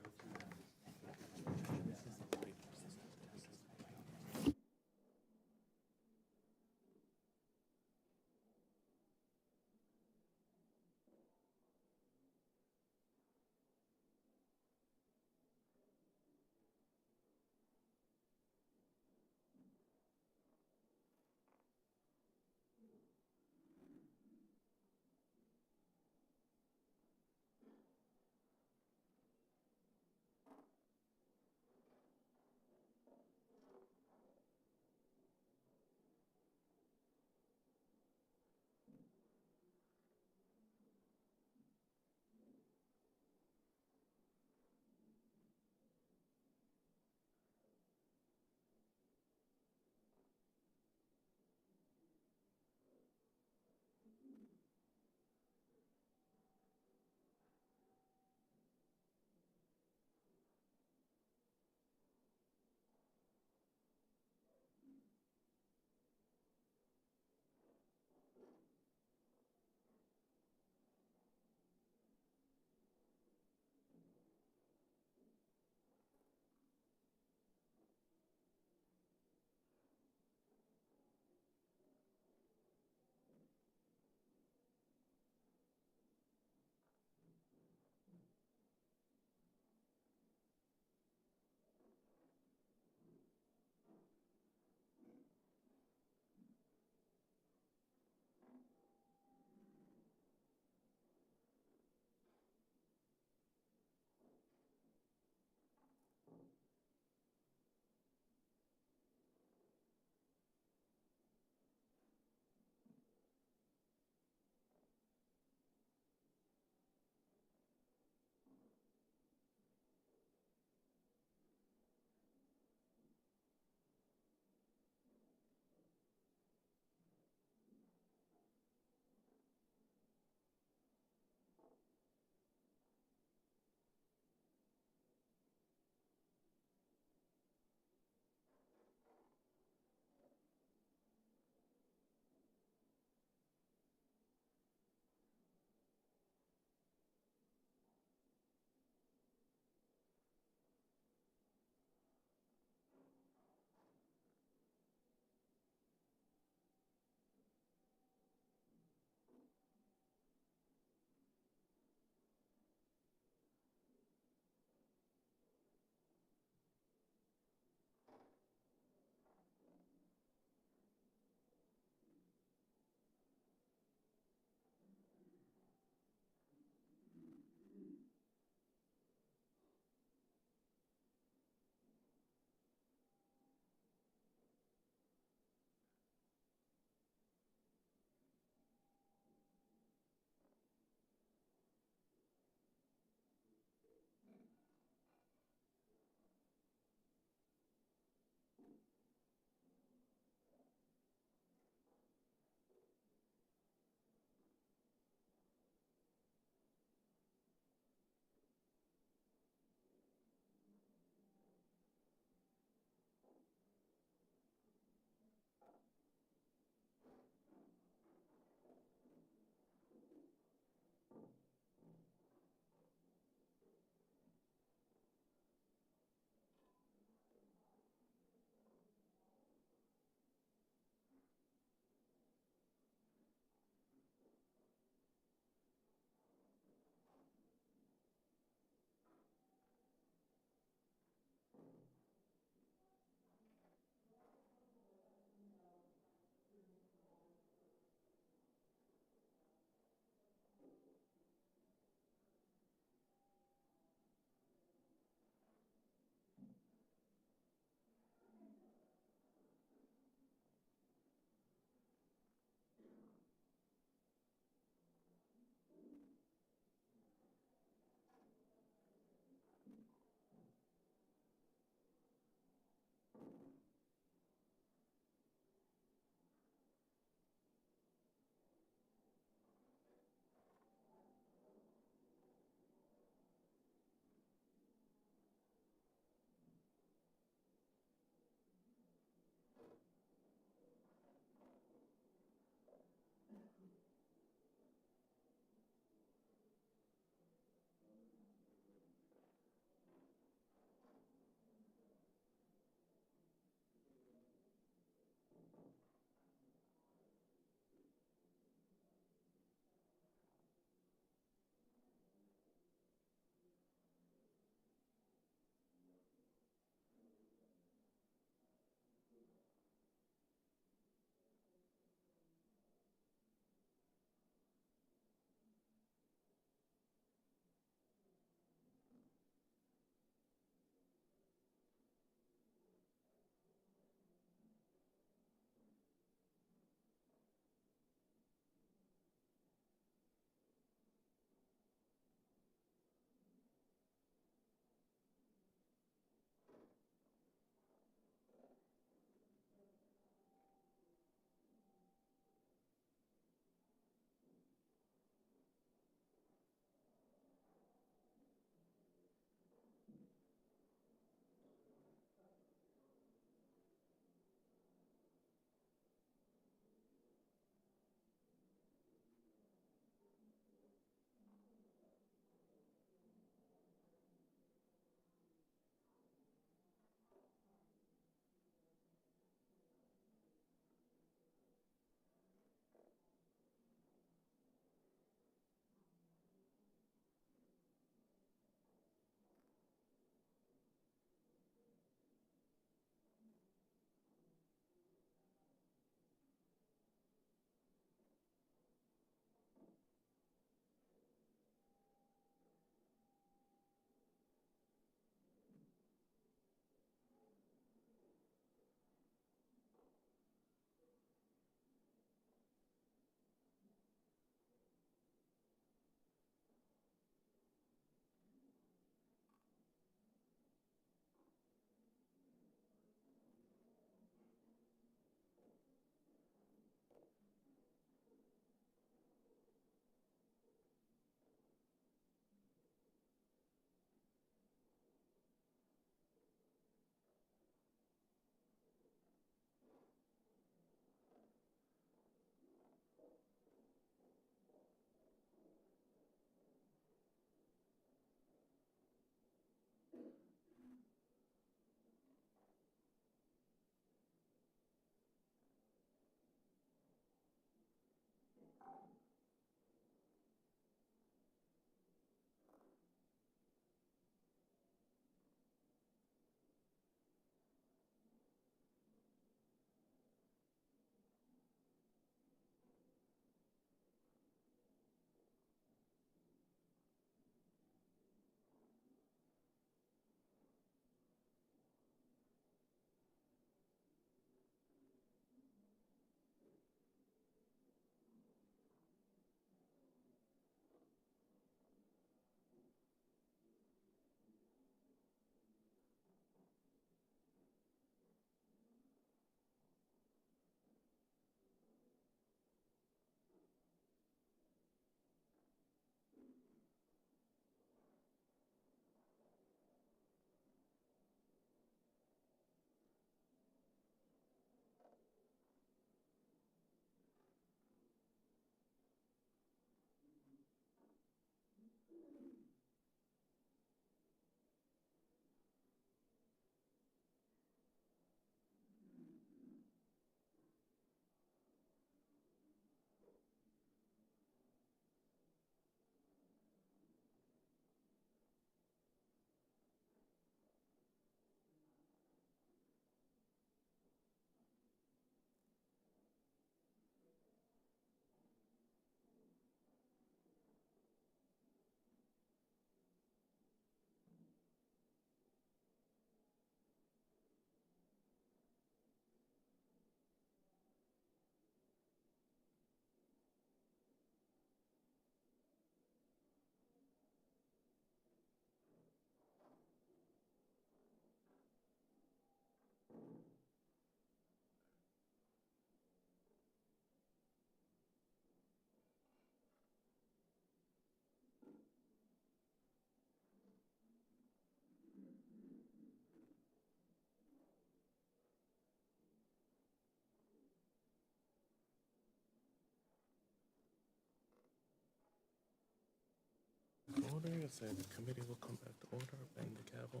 order. It said the committee will come back to order. Bang the gavel.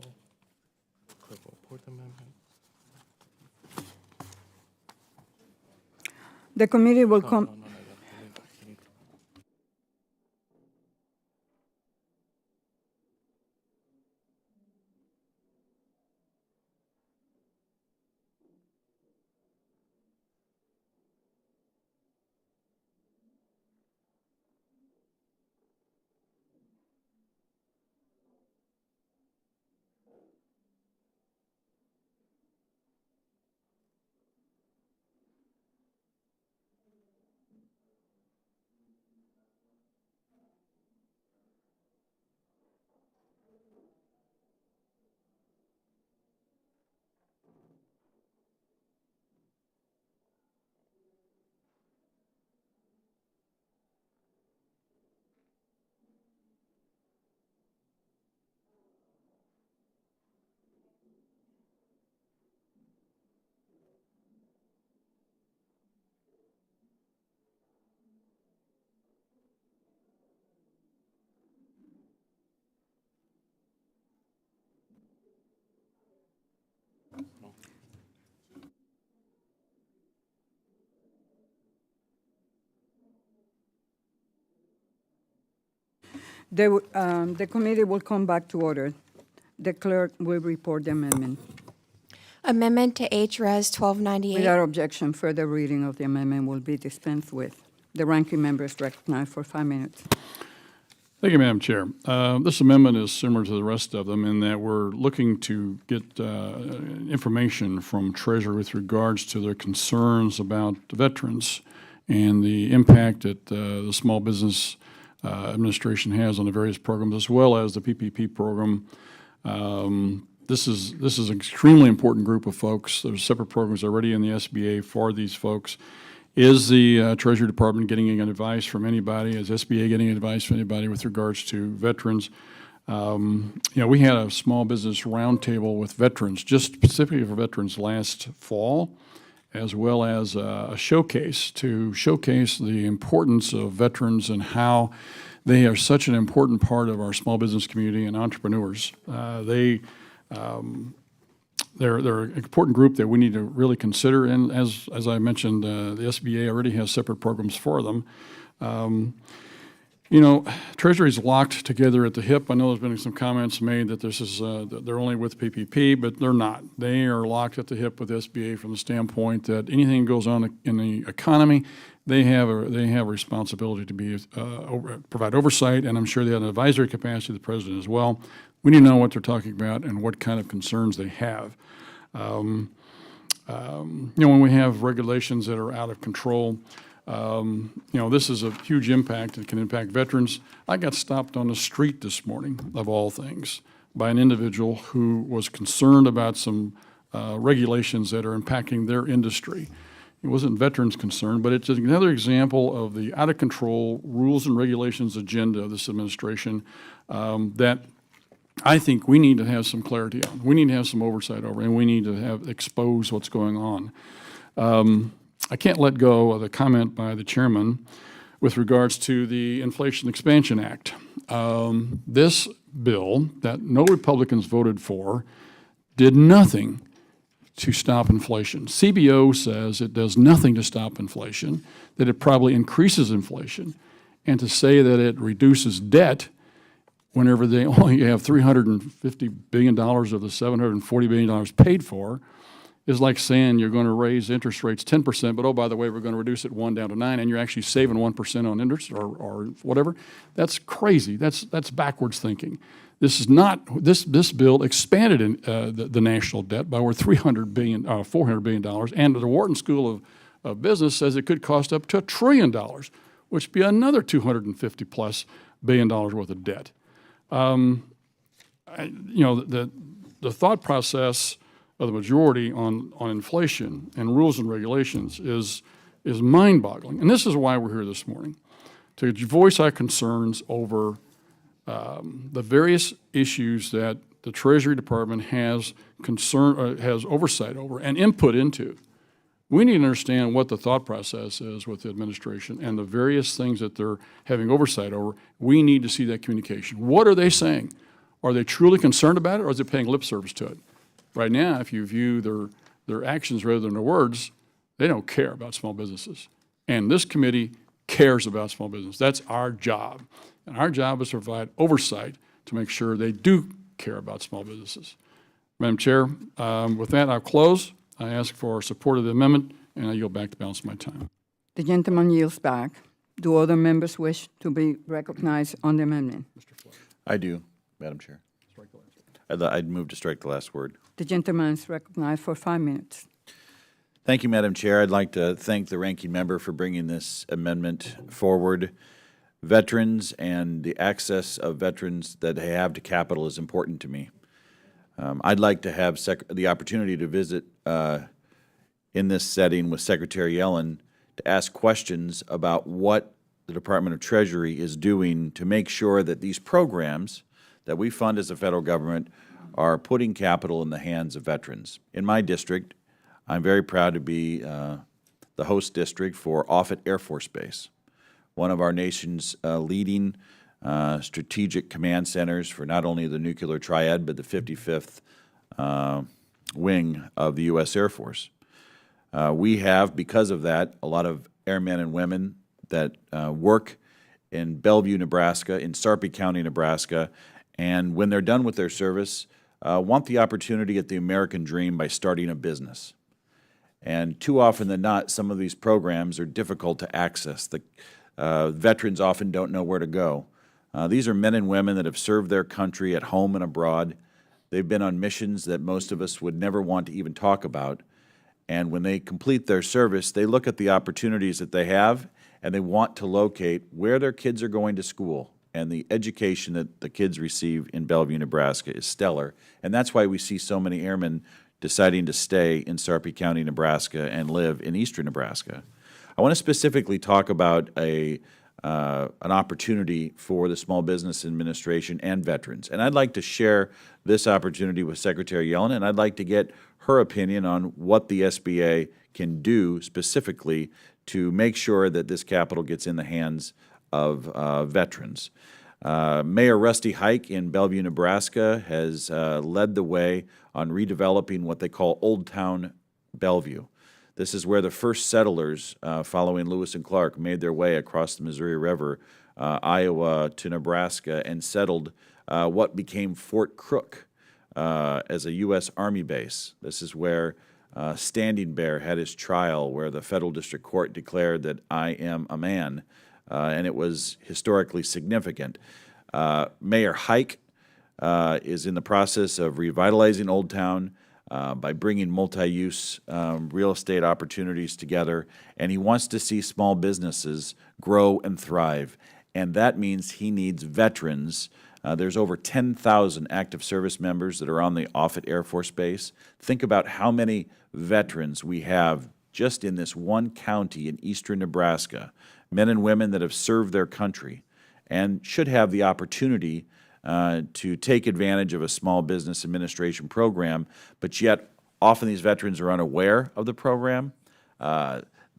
Clerk will report the amendment. The committee will come. The committee will come back to order. The clerk will report the amendment. Amendment to H.Res. 1298. Without objection, further reading of the amendment will be dispensed with. The ranking member is recognized for 5 minutes. Thank you, Madam Chair. This amendment is similar to the rest of them in that we're looking to get information from Treasury with regards to their concerns about veterans and the impact that the Small Business Administration has on the various programs, as well as the PPP program. This is an extremely important group of folks. There's separate programs already in the SBA for these folks. Is the Treasury Department getting any advice from anybody? Is SBA getting advice from anybody with regards to veterans? We had a small business roundtable with veterans, just specifically for veterans last fall, as well as a showcase to showcase the importance of veterans and how they are such an important part of our small business community and entrepreneurs. They're an important group that we need to really consider, and as I mentioned, the SBA already has separate programs for them. Treasury's locked together at the hip. I know there's been some comments made that this is that they're only with PPP, but they're not. They are locked at the hip with SBA from the standpoint that anything goes on in the economy, they have a responsibility to be provide oversight, and I'm sure they have an advisory capacity to the president as well. We need to know what they're talking about and what kind of concerns they have. When we have regulations that are out of control, this is a huge impact. It can impact veterans. I got stopped on the street this morning, of all things, by an individual who was concerned about some regulations that are impacting their industry. It wasn't veterans' concern, but it's another example of the out-of-control rules and regulations agenda of this administration that I think we need to have some clarity on. We need to have some oversight over, and we need to expose what's going on. I can't let go of the comment by the chairman with regards to the Inflation Expansion Act. This bill that no Republicans voted for did nothing to stop inflation. CBO says it does nothing to stop inflation, that it probably increases inflation, and to say that it reduces debt whenever they only have $350 billion of the $740 billion paid for is like saying you're going to raise interest rates 10%, but oh, by the way, we're going to reduce it 1 down to 9, and you're actually saving 1% on interest or whatever. That's crazy. That's backwards thinking. This is not. This bill expanded the national debt by over $400 billion, and the Wharton School of Business says it could cost up to $1 trillion, which would be another $250+ billion worth of debt. The thought process of the majority on inflation and rules and regulations is mind-boggling. And this is why we're here this morning, to voice our concerns over the various issues that the Treasury Department has oversight over and input into We need to understand what the thought process is with the administration and the various things that they're having oversight over. We need to see that communication. What are they saying? Are they truly concerned about it, or is it paying lip service to it? Right now, if you view their actions rather than their words, they don't care about small businesses. And this committee cares about small business. That's our job. And our job is to provide oversight to make sure they do care about small businesses. Madam Chair, with that, I'll close. I ask for support of the amendment, and I yield back the balance of my time. The gentleman yields back. Do other members wish to be recognized on the amendment? I do, Madam Chair. I'd move to strike the last word. The gentleman is recognized for 5 minutes. Thank you, Madam Chair. I'd like to thank the ranking member for bringing this amendment forward. Veterans and the access of veterans that they have to capital is important to me. I'd like to have the opportunity to visit in this setting with Secretary Yellen to ask questions about what the Department of Treasury is doing to make sure that these programs that we fund as a federal government are putting capital in the hands of veterans. In my district, I'm very proud to be the host district for Offutt Air Force Base, one of our nation's leading strategic command centers for not only the nuclear triad, but the 55th wing of the U.S. Air Force. We have, because of that, a lot of airmen and women that work in Bellevue, Nebraska, in Sarpy County, Nebraska, and when they're done with their service, want the opportunity at the American dream by starting a business. And too often than not, some of these programs are difficult to access. The veterans often don't know where to go. These are men and women that have served their country at home and abroad. They've been on missions that most of us would never want to even talk about. And when they complete their service, they look at the opportunities that they have, and they want to locate where their kids are going to school. And the education that the kids receive in Bellevue, Nebraska is stellar. And that's why we see so many airmen deciding to stay in Sarpy County, Nebraska, and live in eastern Nebraska. I want to specifically talk about an opportunity for the Small Business Administration and veterans. And I'd like to share this opportunity with Secretary Yellen, and I'd like to get her opinion on what the SBA can do specifically to make sure that this capital gets in the hands of veterans. Mayor Rusty Hike in Bellevue, Nebraska has led the way on redeveloping what they call Old Town Bellevue. This is where the first settlers, following Lewis and Clark, made their way across the Missouri River, Iowa to Nebraska, and settled what became Fort Crook as a U.S. Army base. This is where Standing Bear had his trial, where the federal district court declared that I am a man, and it was historically significant. Mayor Hike is in the process of revitalizing Old Town by bringing multi-use real estate opportunities together, and he wants to see small businesses grow and thrive, and that means he needs veterans. There's over 10,000 active service members that are on the Offutt Air Force Base. Think about how many veterans we have just in this one county in eastern Nebraska, men and women that have served their country and should have the opportunity to take advantage of a small business administration program, but yet often these veterans are unaware of the program.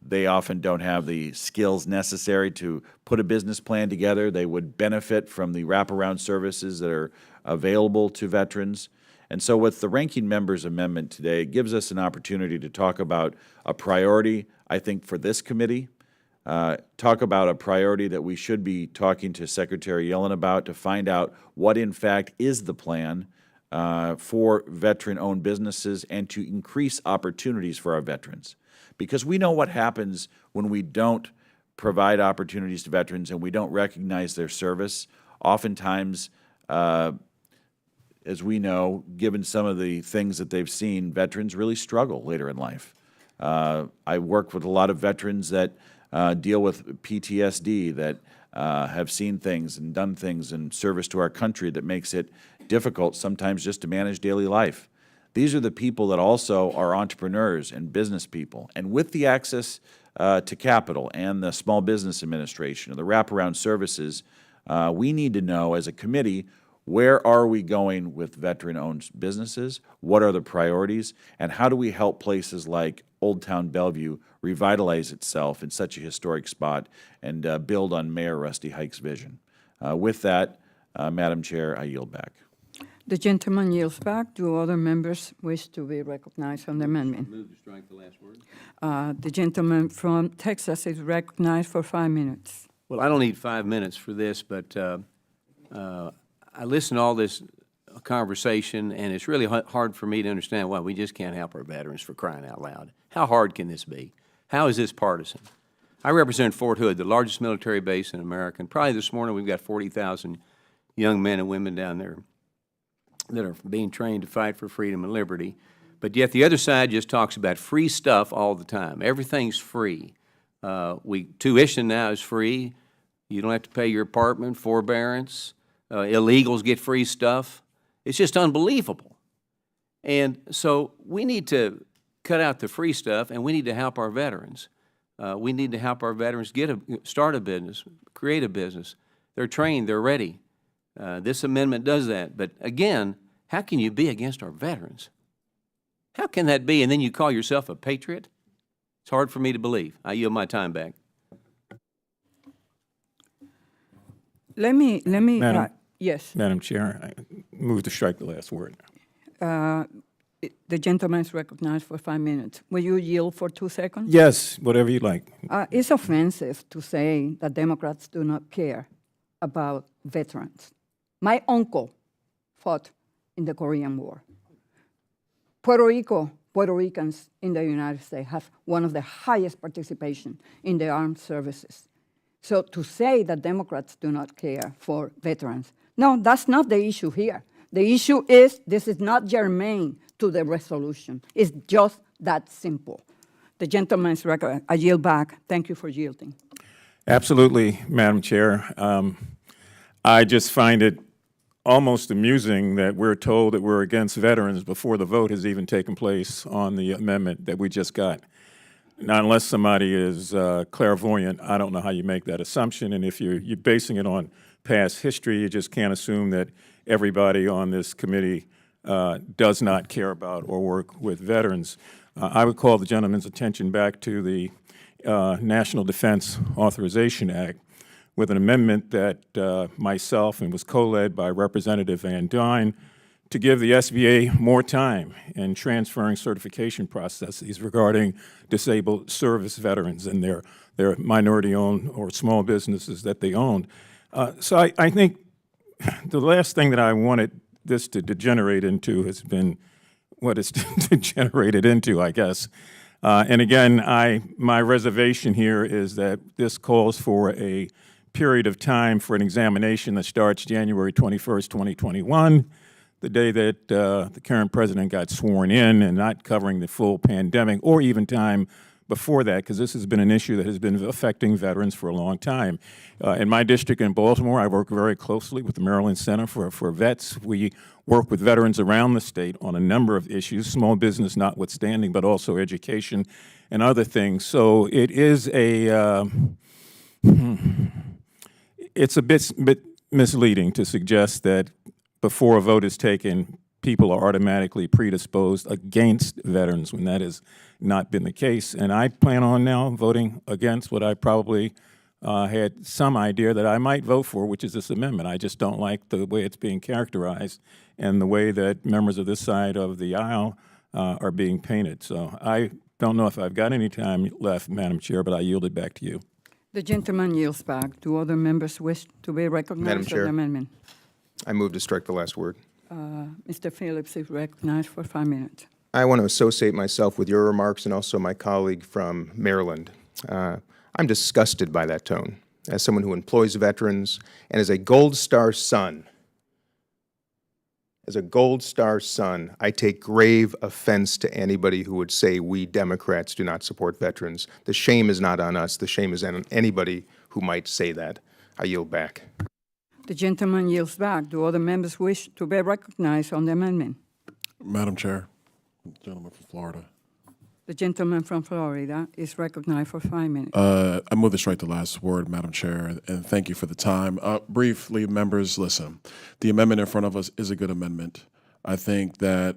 They often don't have the skills necessary to put a business plan together. They would benefit from the wraparound services that are available to veterans. And so with the ranking member's amendment today, it gives us an opportunity to talk about a priority, I think, for this committee, talk about a priority that we should be talking to Secretary Yellen about to find out what, in fact, is the plan for veteran-owned businesses and to increase opportunities for our veterans. Because we know what happens when we don't provide opportunities to veterans and we don't recognize their service. Oftentimes, as we know, given some of the things that they've seen, veterans really struggle later in life. I work with a lot of veterans that deal with PTSD, that have seen things and done things in service to our country that makes it difficult sometimes just to manage daily life. These are the people that also are entrepreneurs and business people. And with the access to capital and the Small Business Administration and the wraparound services, we need to know as a committee Where are we going with veteran-owned businesses? What are the priorities? And how do we help places like Old Town Bellevue revitalize itself in such a historic spot and build on Mayor Rusty Hike's vision? With that, Madam Chair, I yield back. The gentleman yields back. Do other members wish to be recognized on the amendment? Move to strike the last word. The gentleman from Texas is recognized for 5 minutes. Well, I don't need 5 minutes for this, but I listen to all this conversation, and it's really hard for me to understand why we just can't help our veterans, for crying out loud. How hard can this be? How is this partisan? I represent Fort Hood, the largest military base in America, and probably this morning we've got 40,000 young men and women down there that are being trained to fight for freedom and liberty. But yet the other side just talks about free stuff all the time. Everything's free. Tuition now is free. You don't have to pay your apartment, forbearance. Illegals get free stuff. It's just unbelievable. And so we need to cut out the free stuff, and we need to help our veterans. We need to help our veterans start a business, create a business. They're trained, they're ready. This amendment does that. But again, how can you be against our veterans? How can that be? And then you call yourself a patriot? It's hard for me to believe. I yield my time back. Let me. Yes. Madam Chair, I move to strike the last word. The gentleman is recognized for 5 minutes. Will you yield for 2 seconds? Yes, whatever you like. It's offensive to say that Democrats do not care about veterans. My uncle fought in the Korean War. Puerto Ricans in the United States have one of the highest participation in the armed services. So to say that Democrats do not care for veterans, no, that's not the issue here. The issue is this is not germane to the resolution. It's just that simple. The gentleman's record, I yield back. Thank you for yielding. Absolutely, Madam Chair. I just find it almost amusing that we're told that we're against veterans before the vote has even taken place on the amendment that we just got. Now, unless somebody is clairvoyant, I don't know how you make that assumption. And if you're basing it on past history, you just can't assume that everybody on this committee does not care about or work with veterans. I would call the gentleman's attention back to the National Defense Authorization Act with an amendment that myself and was co-led by Representative Van Dyne to give the SBA more time in transferring certification processes regarding disabled service veterans and their minority-owned or small businesses that they owned. So I think the last thing that I wanted this to degenerate into has been what it's degenerated into, I guess. And again, my reservation here is that this calls for a period of time for an examination that starts January 21st, 2021, the day that the current president got sworn in, and not covering the full pandemic or even time before that, because this has been an issue that has been affecting veterans for a long time. In my district in Baltimore, I work very closely with the Maryland Center for Vets. We work with veterans around the state on a number of issues, small business notwithstanding, but also education and other things. So it is it's a bit misleading to suggest that before a vote is taken, people are automatically predisposed against veterans when that has not been the case. And I plan on now voting against what I probably had some idea that I might vote for, which is this amendment. I just don't like the way it's being characterized and the way that members of this side of the aisle are being painted. So I don't know if I've got any time left, Madam Chair, but I yield it back to you. The gentleman yields back. Do other members wish to be recognized Madam on the Chair. amendment? I move to strike the last word. Mr. Phillips is recognized for 5 minutes. I want to associate myself with your remarks and also my colleague from Maryland. I'm disgusted by that tone. As someone who employs veterans and as a Gold Star son, I take grave offense to anybody who would say we Democrats do not support veterans. The shame is not on us. The shame is on anybody who might say that. I yield back. The gentleman yields back. Do other members wish to be recognized on the amendment? Madam Chair, gentleman from Florida. The gentleman from Florida is recognized for 5 minutes. I move this right to last word, Madam Chair, and thank you for the time. Briefly, members, listen, the amendment in front of us is a good amendment. I think that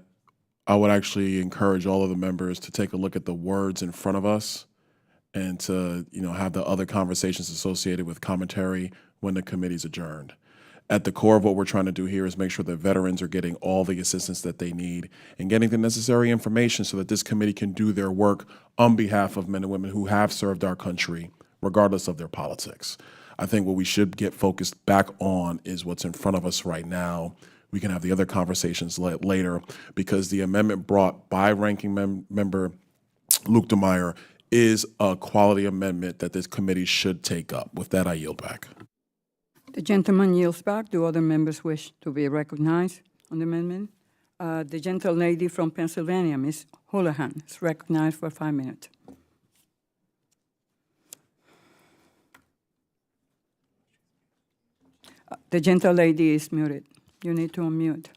I would actually encourage all of the members to take a look at the words in front of us and to, have the other conversations associated with commentary when the committee's adjourned. At the core of what we're trying to do here is make sure that veterans are getting all the assistance that they need and getting the necessary information so that this committee can do their work on behalf of men and women who have served our country, regardless of their politics. I think what we should get focused back on is what's in front of us right now. We can have the other conversations later, because the amendment brought by Ranking Member Luke DeMeyer is a quality amendment that this committee should take up. With that, I yield back. The gentleman yields back. Do other members wish to be recognized on the amendment? The gentle lady from Pennsylvania, Ms. Houlihan, is recognized for 5 minutes. The gentle lady is muted. You need to unmute.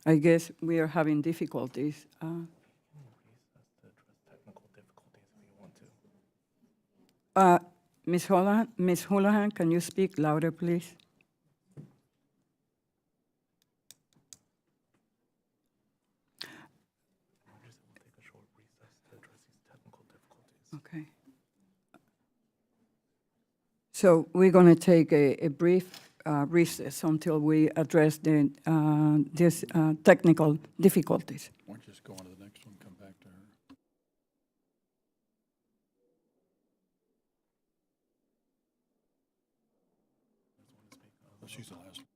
I guess we are having difficulties. Ms. Houlihan, can you speak louder, please? Okay. So we're going to take a brief recess until we address these technical difficulties. Why don't you just go on to the next one, come back to her. She's the last one.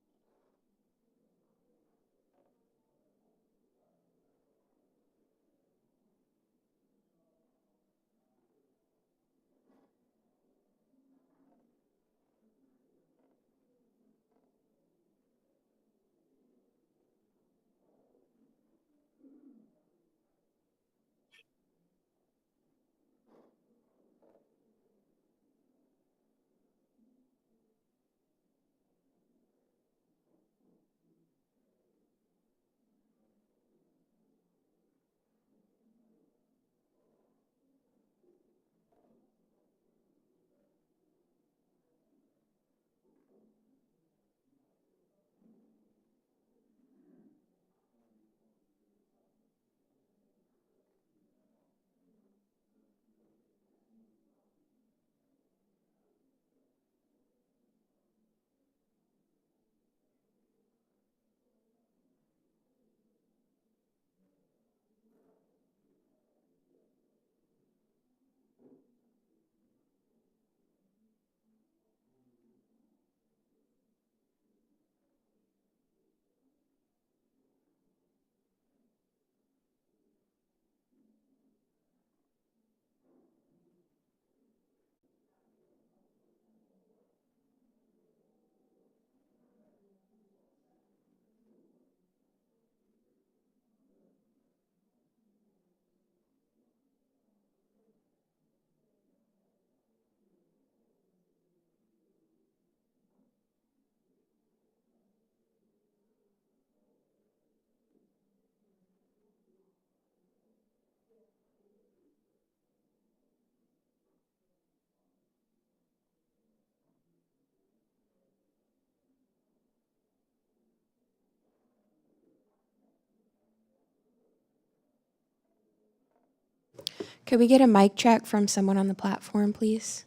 Could we get a mic check from someone on the platform, please?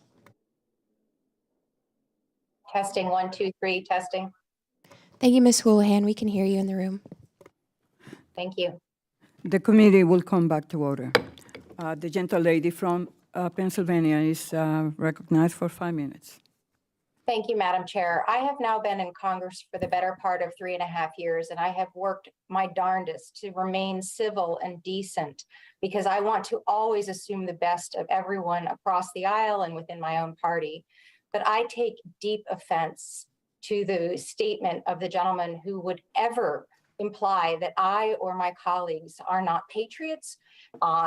Testing, 1, 2, 3, testing. Thank you, Ms. Houlihan. We can hear you in the room. Thank you. The committee will come back to order. The gentle lady from Pennsylvania is recognized for 5 minutes. Thank you, Madam Chair. I have now been in Congress for the better part of 3.5 years, and I have worked my darndest to remain civil and decent because I want to always assume the best of everyone across the aisle and within my own party. But I take deep offense to the statement of the gentleman who would ever imply that I or my colleagues are not patriots,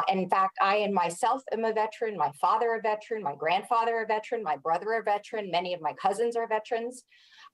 In fact, I and myself am a veteran, my father a veteran, my grandfather a veteran, my brother a veteran, many of my cousins are veterans.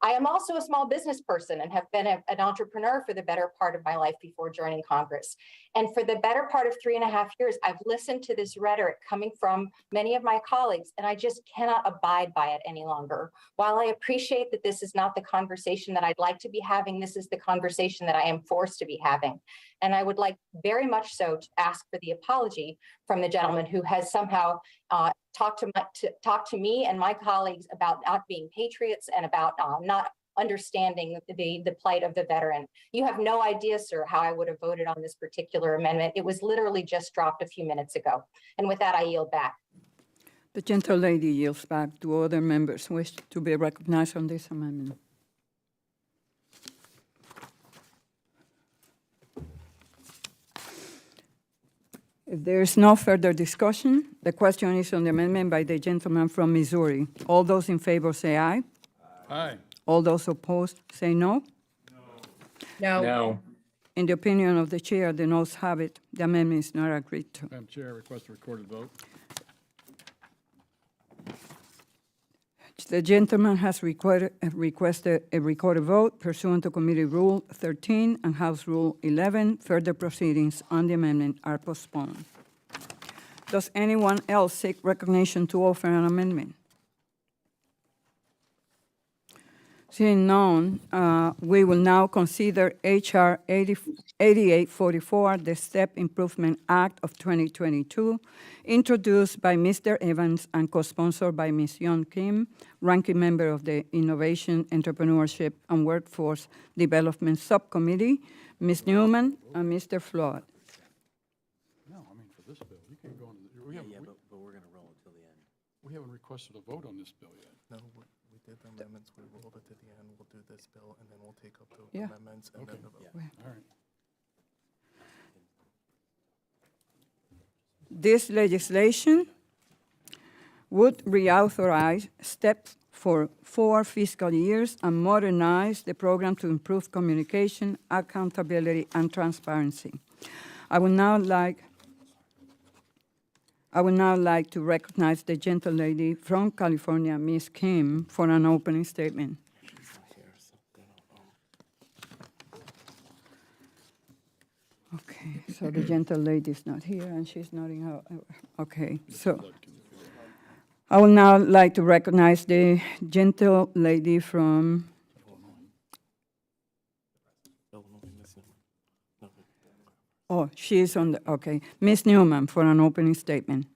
I am also a small business person and have been an entrepreneur for the better part of my life before joining Congress. And for the better part of 3.5 years, I've listened to this rhetoric coming from many of my colleagues, and I just cannot abide by it any longer. While I appreciate that this is not the conversation that I'd like to be having, this is the conversation that I am forced to be having. And I would like very much so to ask for the apology from the gentleman who has somehow talk to me and my colleagues about not being patriots and about not understanding the plight of the veteran. You have no idea, sir, how I would have voted on this particular amendment. It was literally just dropped a few minutes ago. And with that, I yield back. The gentle lady yields back. Do other members wish to be recognized on this amendment? If there is no further discussion, the question is on the amendment by the gentleman from Missouri. All those in favor say aye. Aye. All those opposed say no. No. In the opinion of the chair, the noes have it. The amendment is not agreed to. Madam Chair, I request a recorded vote. The gentleman has requested a recorded vote pursuant to Committee Rule 13 and House Rule 11. Further proceedings on the amendment are postponed. Does anyone else seek recognition to offer an amendment? Seeing none, we will now consider H.R. 8844, the Step Improvement Act of 2022, introduced by Mr. Evans and co-sponsored by Ms. Yeon Kim, ranking member of the Innovation, Entrepreneurship, and Workforce Development Subcommittee, Ms. Newman, and Mr. Flood. No, I mean, for this bill, you can go on, we haven't requested a vote on this bill yet. No, we did the amendments, we rolled it to the end, we'll do this bill, and then we'll take up the Yeah. amendments and then the vote. All right. This legislation would reauthorize steps for 4 fiscal years and modernize the program to improve communication, accountability, and transparency. I would now like to recognize the gentle lady from California, Ms. Kim, for an opening statement. Okay, so the gentle lady is not here, and she's not in her, okay, so I would now like to recognize the gentle lady from, oh, she is on the, okay, Ms. Newman for an opening statement.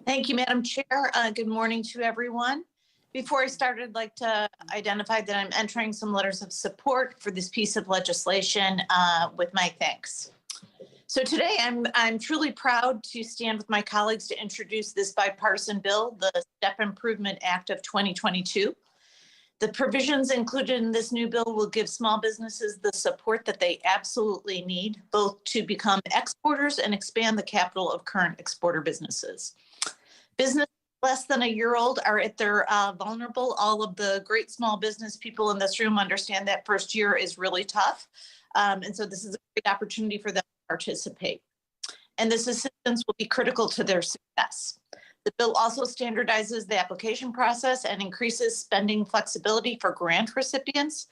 Thank you, Madam Chair. Good morning to everyone. Before I start, I'd like to identify that I'm entering some letters of support for this piece of legislation with my thanks. So today, I'm truly proud to stand with my colleagues to introduce this bipartisan bill, the Step Improvement Act of 2022. The provisions included in this new bill will give small businesses the support that they absolutely need, both to become exporters and expand the capital of current exporter businesses. Businesses less than a year old are at their vulnerable. All of the great small business people in this room understand that first year is really tough. And so this is a great opportunity for them to participate. And this assistance will be critical to their success. The bill also standardizes the application process and increases spending flexibility for grant recipients.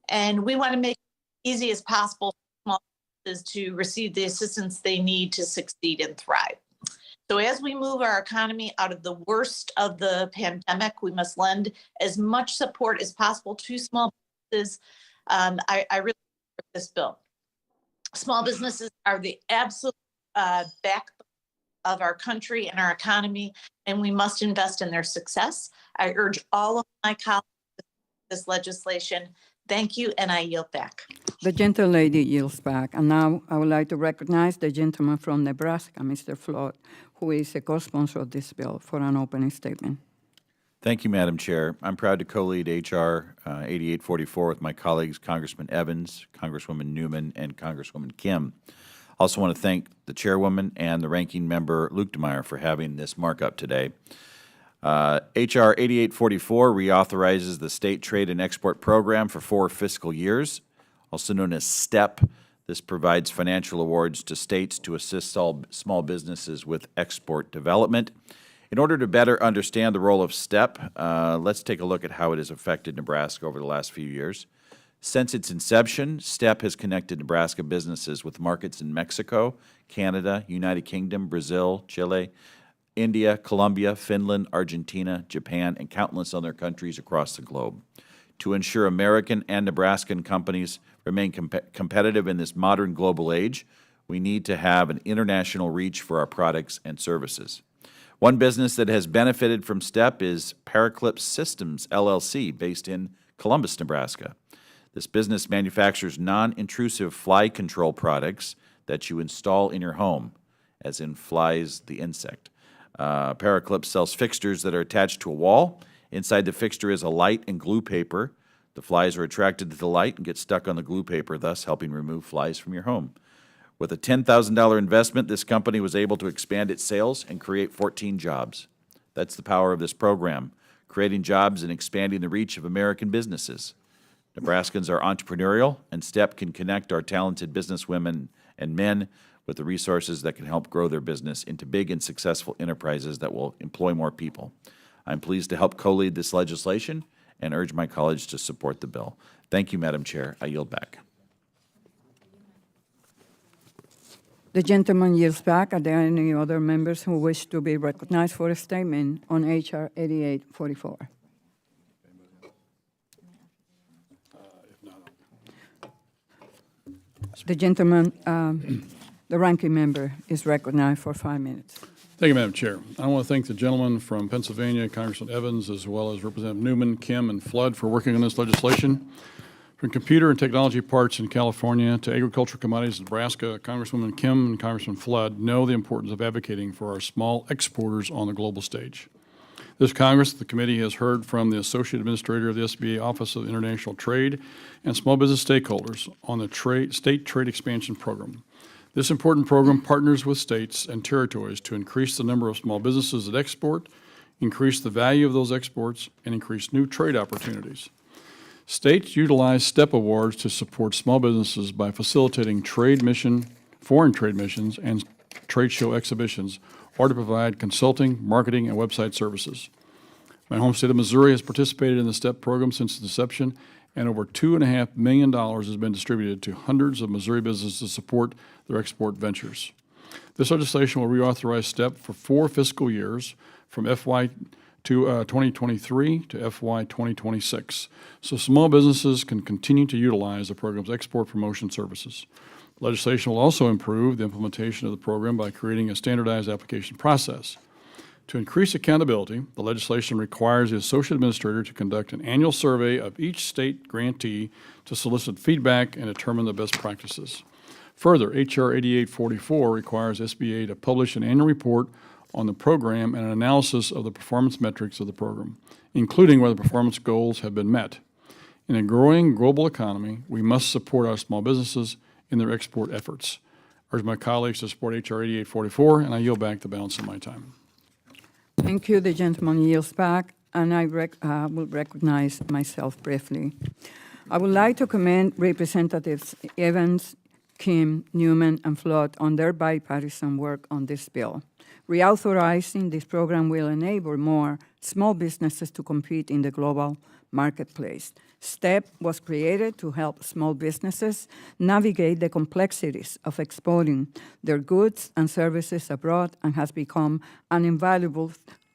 And we want to make it easy as possible for small businesses to receive the assistance they need to succeed and thrive. So as we move our economy out of the worst of the pandemic, we must lend as much support as possible to small businesses. I really support this bill. Small businesses are the absolute backbone of our country and our economy, and we must invest in their success. I urge all of my colleagues to support this legislation. Thank you, and I yield back. The gentle lady yields back. And now I would like to recognize the gentleman from Nebraska, Mr. Flood, who is a co-sponsor of this bill, for an opening statement. Thank you, Madam Chair. I'm proud to co-lead H.R. 8844 with my colleagues, Congressman Evans, Congresswoman Newman, and Congresswoman Kim. I also want to thank the chairwoman and the ranking member, Luke DeMeyer, for having this markup today. H.R. 8844 reauthorizes the State Trade and Export Program for 4 fiscal years, also known as STEP. This provides financial awards to states to assist small businesses with export development. In order to better understand the role of STEP, let's take a look at how it has affected Nebraska over the last few years. Since its inception, STEP has connected Nebraska businesses with markets in Mexico, Canada, United Kingdom, Brazil, Chile, India, Colombia, Finland, Argentina, Japan, and countless other countries across the globe. To ensure American and Nebraskan companies remain competitive in this modern global age, we need to have an international reach for our products and services. One business that has benefited from STEP is Paraclips Systems, LLC, based in Columbus, Nebraska. This business manufactures non-intrusive fly control products that you install in your home, as in flies, the insect. Paraclips sells fixtures that are attached to a wall. Inside the fixture is a light and glue paper. The flies are attracted to the light and get stuck on the glue paper, thus helping remove flies from your home. With a $10,000 investment, this company was able to expand its sales and create 14 jobs. That's the power of this program, creating jobs and expanding the reach of American businesses. Nebraskans are entrepreneurial, and STEP can connect our talented businesswomen and men with the resources that can help grow their business into big and successful enterprises that will employ more people. I'm pleased to help co-lead this legislation and urge my colleagues to support the bill. Thank you, Madam Chair. I yield back. The gentleman yields back. Are there any other members who wish to be recognized for a statement on H.R. 8844? The gentleman, the ranking member, is recognized for 5 minutes. Thank you, Madam Chair. I want to thank the gentleman from Pennsylvania, Congressman Evans, as well as Representative Newman, Kim, and Flood for working on this legislation. From computer and technology parts in California to agricultural commodities in Nebraska, Congresswoman Kim and Congressman Flood know the importance of advocating for our small exporters on the global stage. This Congress, the committee has heard from the Associate Administrator of the SBA Office of International Trade and small business stakeholders on the State Trade Expansion Program. This important program partners with states and territories to increase the number of small businesses that export, increase the value of those exports, and increase new trade opportunities. States utilize STEP awards to support small businesses by facilitating foreign trade missions, and trade show exhibitions, or to provide consulting, marketing, and website services. My home state of Missouri has participated in the STEP program since its inception, and over $2.5 million has been distributed to hundreds of Missouri businesses to support their export ventures. This legislation will reauthorize STEP for 4 fiscal years from FY 2023 to FY 2026, so small businesses can continue to utilize the program's export promotion services. Legislation will also improve the implementation of the program by creating a standardized application process. To increase accountability, the legislation requires the Associate Administrator to conduct an annual survey of each state grantee to solicit feedback and determine the best practices. Further, H.R. 8844 requires SBA to publish an annual report on the program and an analysis of the performance metrics of the program, including whether performance goals have been met. In a growing global economy, we must support our small businesses in their export efforts. I urge my colleagues to support H.R. 8844, and I yield back the balance of my time. Thank you. The gentleman yields back, and I will recognize myself briefly. I would like to commend Representatives Evans, Kim, Newman, and Flood on their bipartisan work on this bill. Reauthorizing this program will enable more small businesses to compete in the global marketplace. STEP was created to help small businesses navigate the complexities of exporting their goods and services abroad and has become an invaluable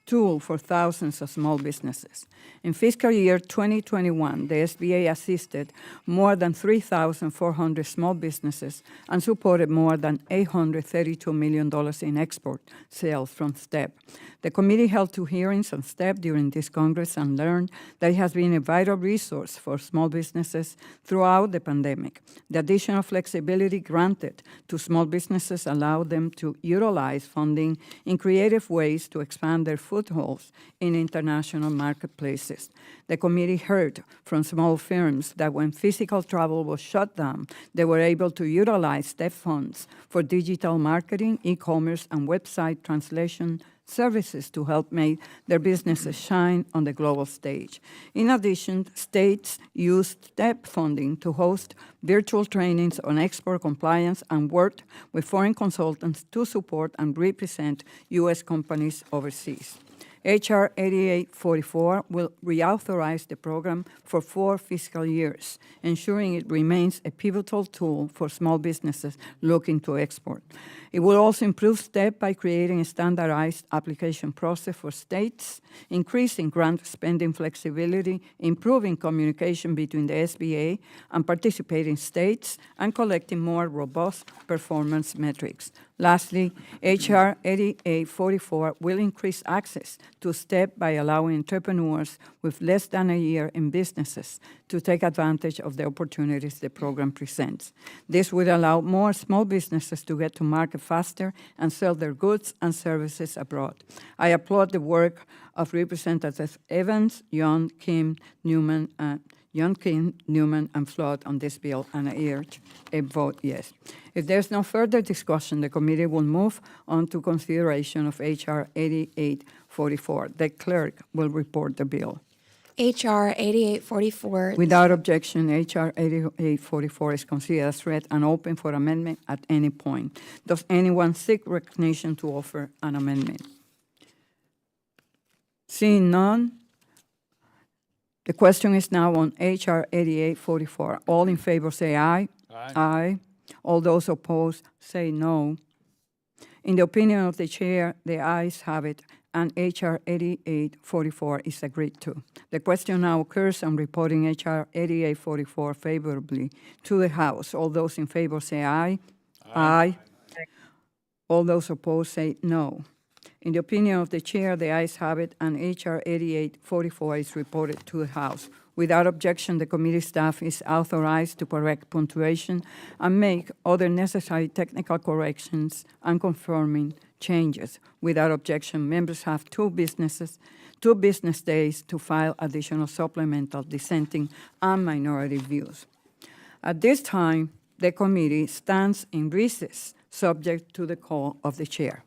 tool for thousands of small businesses. In fiscal year 2021, the SBA assisted more than 3,400 small businesses and supported more than $832 million in export sales from STEP. The committee held 2 hearings on STEP during this Congress and learned that it has been a vital resource for small businesses throughout the pandemic. The additional flexibility granted to small businesses allowed them to utilize funding in creative ways to expand their footholds in international marketplaces. The committee heard from small firms that when physical travel was shut down, they were able to utilize STEP funds for digital marketing, e-commerce, and website translation services to help make their businesses shine on the global stage. In addition, states use STEP funding to host virtual trainings on export compliance and worked with foreign consultants to support and represent U.S. companies overseas. H.R. 8844 will reauthorize the program for 4 fiscal years, ensuring it remains a pivotal tool for small businesses looking to export. It will also improve STEP by creating a standardized application process for states, increasing grant spending flexibility, improving communication between the SBA and participating states, and collecting more robust performance metrics. Lastly, H.R. 8844 will increase access to STEP by allowing entrepreneurs with less than a year in businesses to take advantage of the opportunities the program presents. This would allow more small businesses to get to market faster and sell their goods and services abroad. I applaud the work of Representatives Evans, Young, Kim, Newman, and Flood on this bill, and I urge a vote yes. If there's no further discussion, the committee will move on to consideration of H.R. 8844. The clerk will report the bill. H.R. 8844. Without objection, H.R. 8844 is considered as read and open for amendment at any point. Does anyone seek recognition to offer an amendment? Seeing none, the question is now on H.R. 8844. All in favor say aye. Aye. Aye. All those opposed say no. In the opinion of the chair, the ayes have it, and H.R. 8844 is agreed to. The question now occurs on reporting H.R. 8844 favorably to the House. All those in favor say aye. Aye. All those opposed say no. In the opinion of the chair, the ayes have it, and H.R. 8844 is reported to the House. Without objection, the committee staff is authorized to correct punctuation and make other necessary technical corrections and confirming changes. Without objection, members have 2 business days to file additional supplemental dissenting and minority views. At this time, the committee stands in recess, subject to the call of the chair.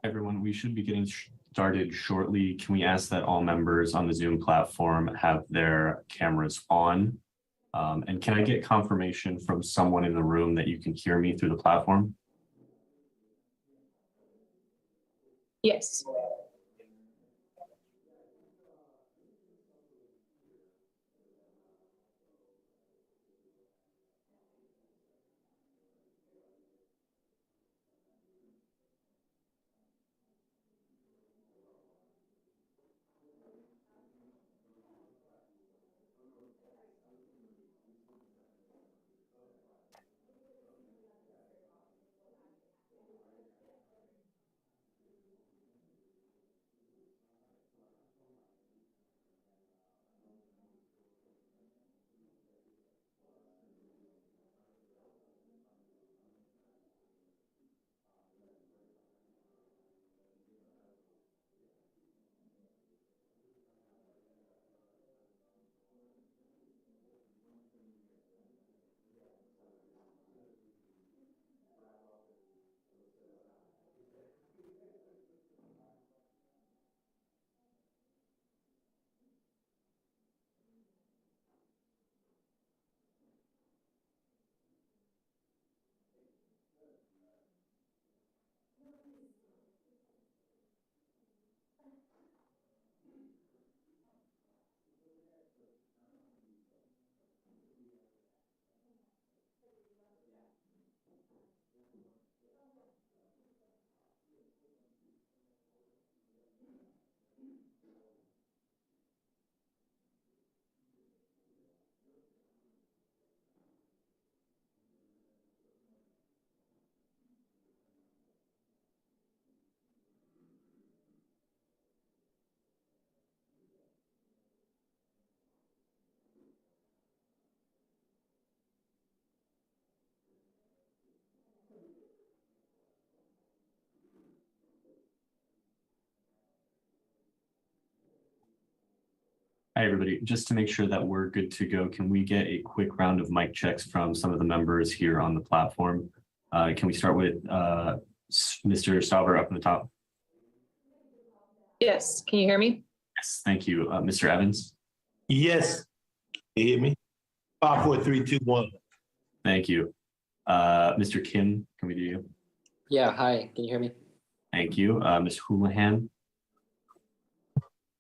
Everyone, we should be getting started shortly. Can we ask that all members on the Zoom platform have their cameras on? And can I get confirmation from someone in the room that you can hear me through the platform? Yes. Hi, everybody. Just to make sure that we're good to go, can we get a quick round of mic checks from some of the members here on the platform? Can we start with Mr. Stauber up in the top? Yes. Can you hear me? Yes, thank you. Mr. Evans? Yes. You hear me? 5, 4, 3, 2, 1. Thank you. Mr. Kim, can we do you? Yeah, hi, can you hear me? Thank you. Ms. Houlihan?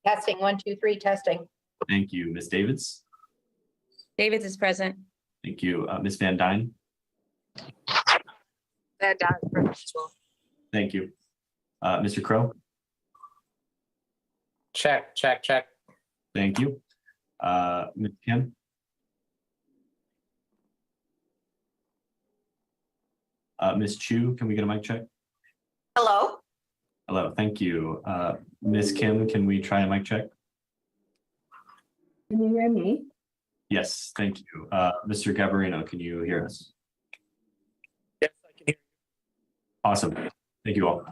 Testing, 1, 2, 3, testing. Thank you. Ms. Davids? Davids is present. Thank you. Ms. Van Dyne? That Don is present as well. Thank you. Mr. Crow? Check, check, check. Thank you. Ms. Kim? Ms. Chu, can we get a mic check? Hello? Hello, thank you. Ms. Kim, can we try a mic check? Can you hear me? Yes, thank you. Mr. Gabarino, can you hear us? Yes, I can hear Awesome. Thank you all.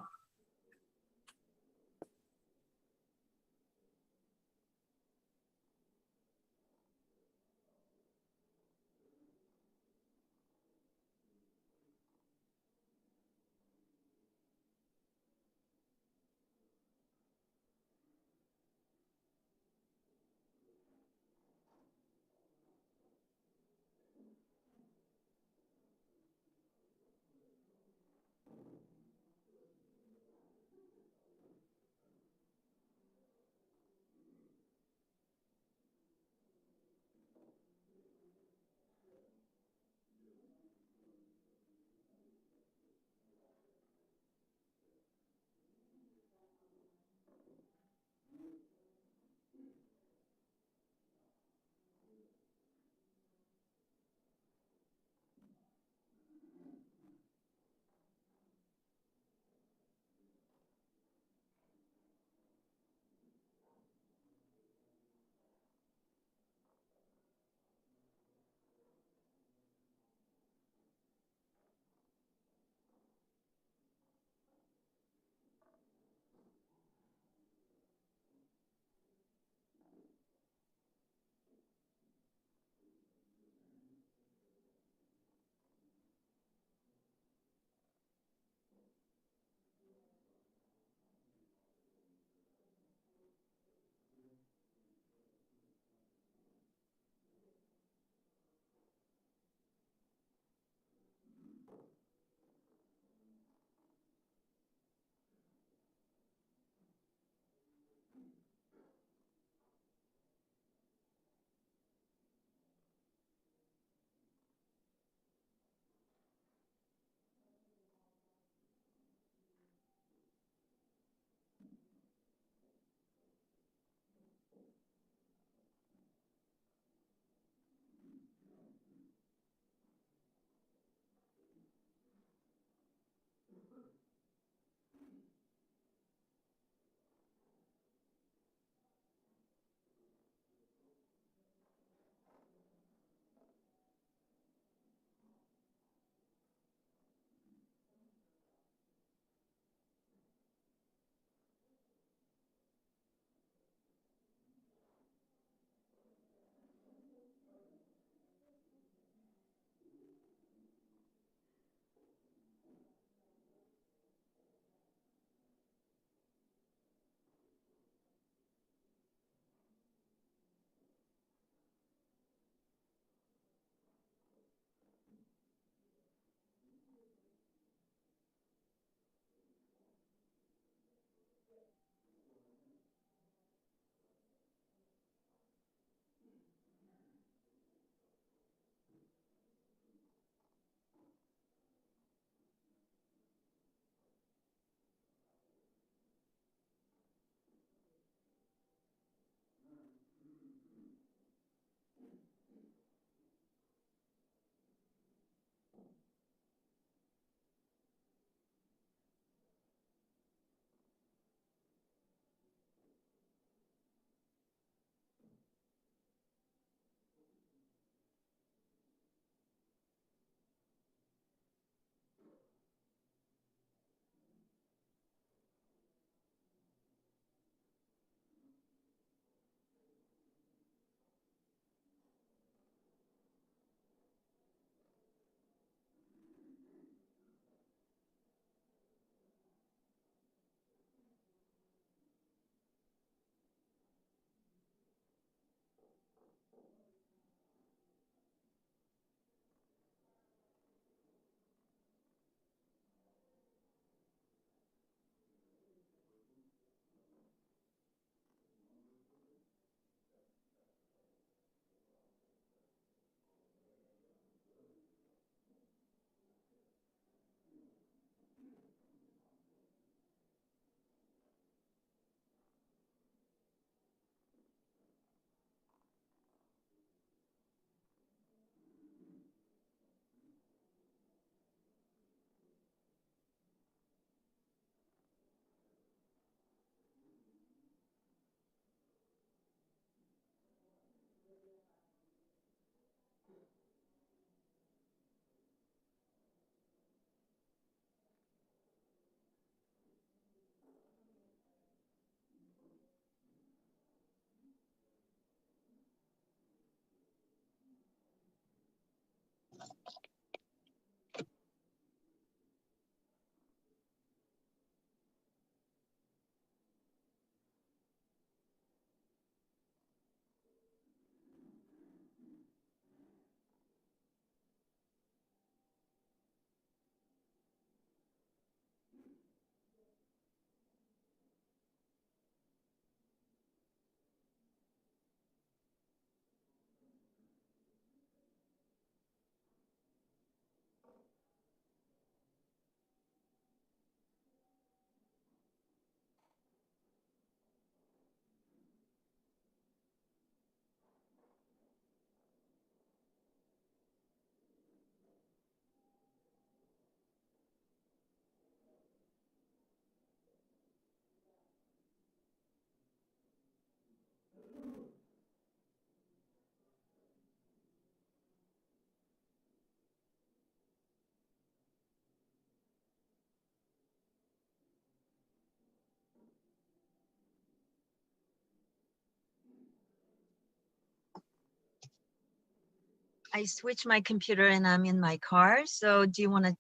I switched my computer and I'm in my car. So do you want to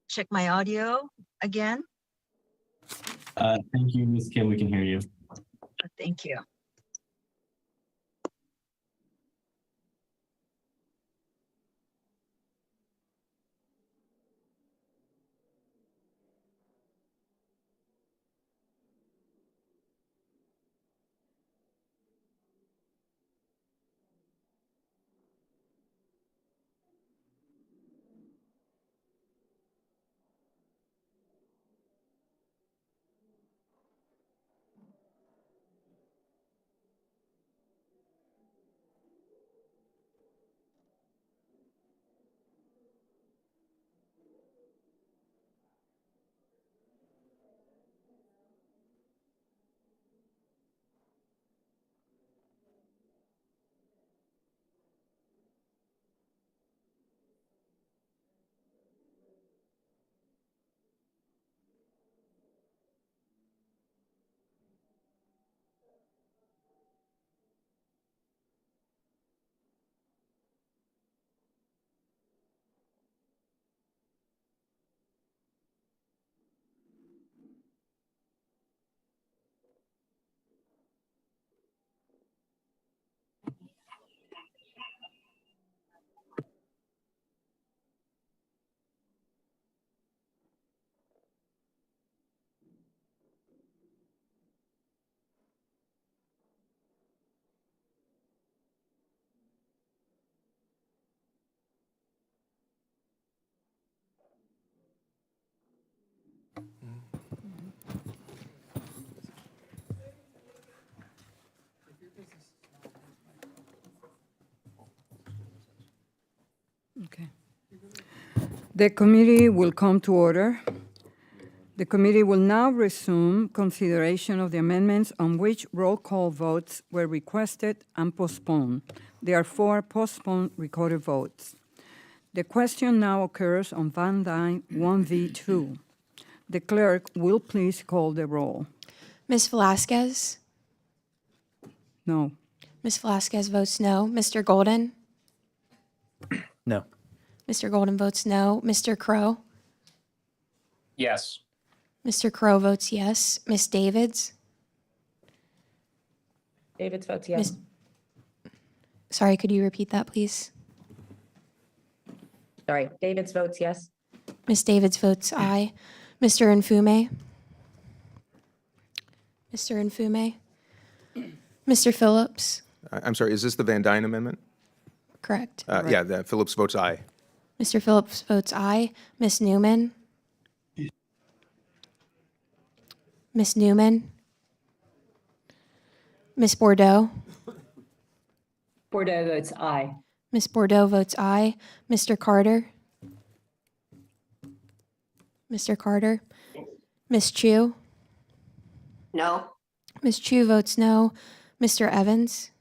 check my audio again? Thank you, Ms. Kim. We can hear you. Thank you. Okay. The committee will come to order. The committee will now resume consideration of the amendments on which roll call votes were requested and postponed. There are 4 postponed recorded votes. The question now occurs on Van Dyne 1V2. The clerk will please call the roll. Ms. Velasquez? No. Ms. Velasquez votes no. Mr. Golden? No. Mr. Golden votes no. Mr. Crow? Yes. Mr. Crow votes yes. Ms. Davids? Davids votes yes. Sorry, could you repeat that, please? Sorry, Davids votes yes. Ms. Davids votes aye. Mr. Nfume? Mr. Nfume? Mr. Phillips? I'm sorry, is this the Van Dyne amendment? Correct. Yeah, Phillips votes aye. Mr. Phillips votes aye. Ms. Newman? Ms. Newman? Ms. Bordeaux? Bordeaux votes aye. Ms. Bordeaux votes aye. Mr. Carter? Mr. Carter? Ms. Chu? No. Ms. Chu votes no. Mr. Evans?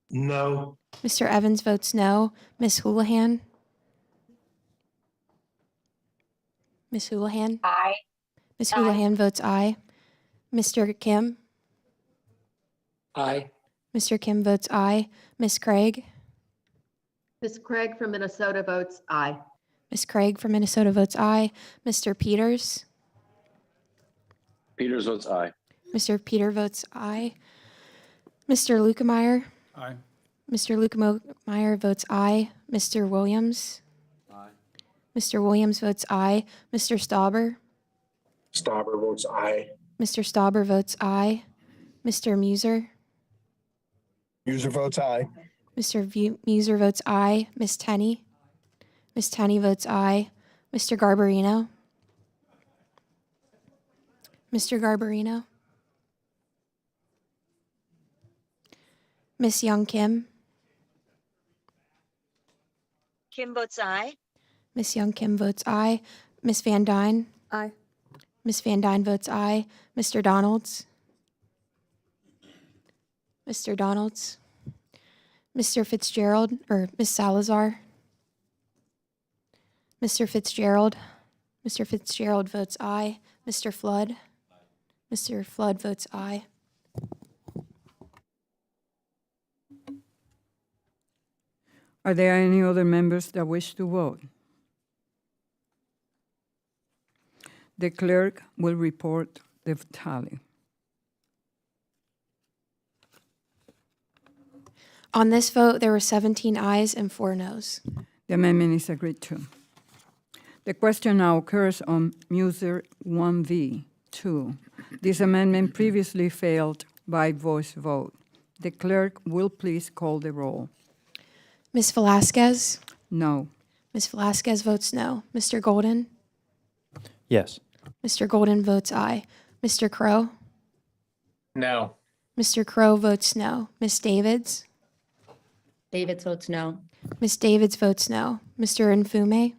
No. Mr. Evans votes no. Ms. Houlihan? Ms. Houlihan? Aye. Ms. Houlihan votes aye. Mr. Kim? Aye. Mr. Kim votes aye. Ms. Craig? Ms. Craig from Minnesota votes aye. Ms. Craig from Minnesota votes aye. Mr. Peters? Peters votes aye. Mr. Peter votes aye. Mr. Lukemeyer? Aye. Mr. Lukemeyer votes aye. Mr. Williams? Aye. Mr. Williams votes aye. Mr. Stauber? Stauber votes aye. Mr. Stauber votes aye. Mr. Muser? User votes aye. Mr. Muser votes aye. Ms. Tenney? Ms. Tenney votes aye. Mr. Garbarino? Mr. Garbarino? Ms. Young Kim? Kim votes aye. Ms. Young Kim votes aye. Ms. Van Dyne? Aye. Ms. Van Dyne votes aye. Mr. Donalds? Mr. Donalds? Mr. Fitzgerald, or Ms. Salazar? Mr. Fitzgerald? Mr. Fitzgerald votes aye. Mr. Flood? Mr. Flood votes aye. Are there any other members that wish to vote? The clerk will report the tally. On this vote, there were 17 ayes and 4 noes. The amendment is agreed to. The question now occurs on Muser 1V2. This amendment previously failed by voice vote. The clerk will please call the roll. Ms. Velasquez? No. Ms. Velasquez votes no. Mr. Golden? Yes. Mr. Golden votes aye. Mr. Crow? No. Mr. Crow votes no. Ms. Davids? Davids votes no. Ms. Davids votes no. Mr. Mfume?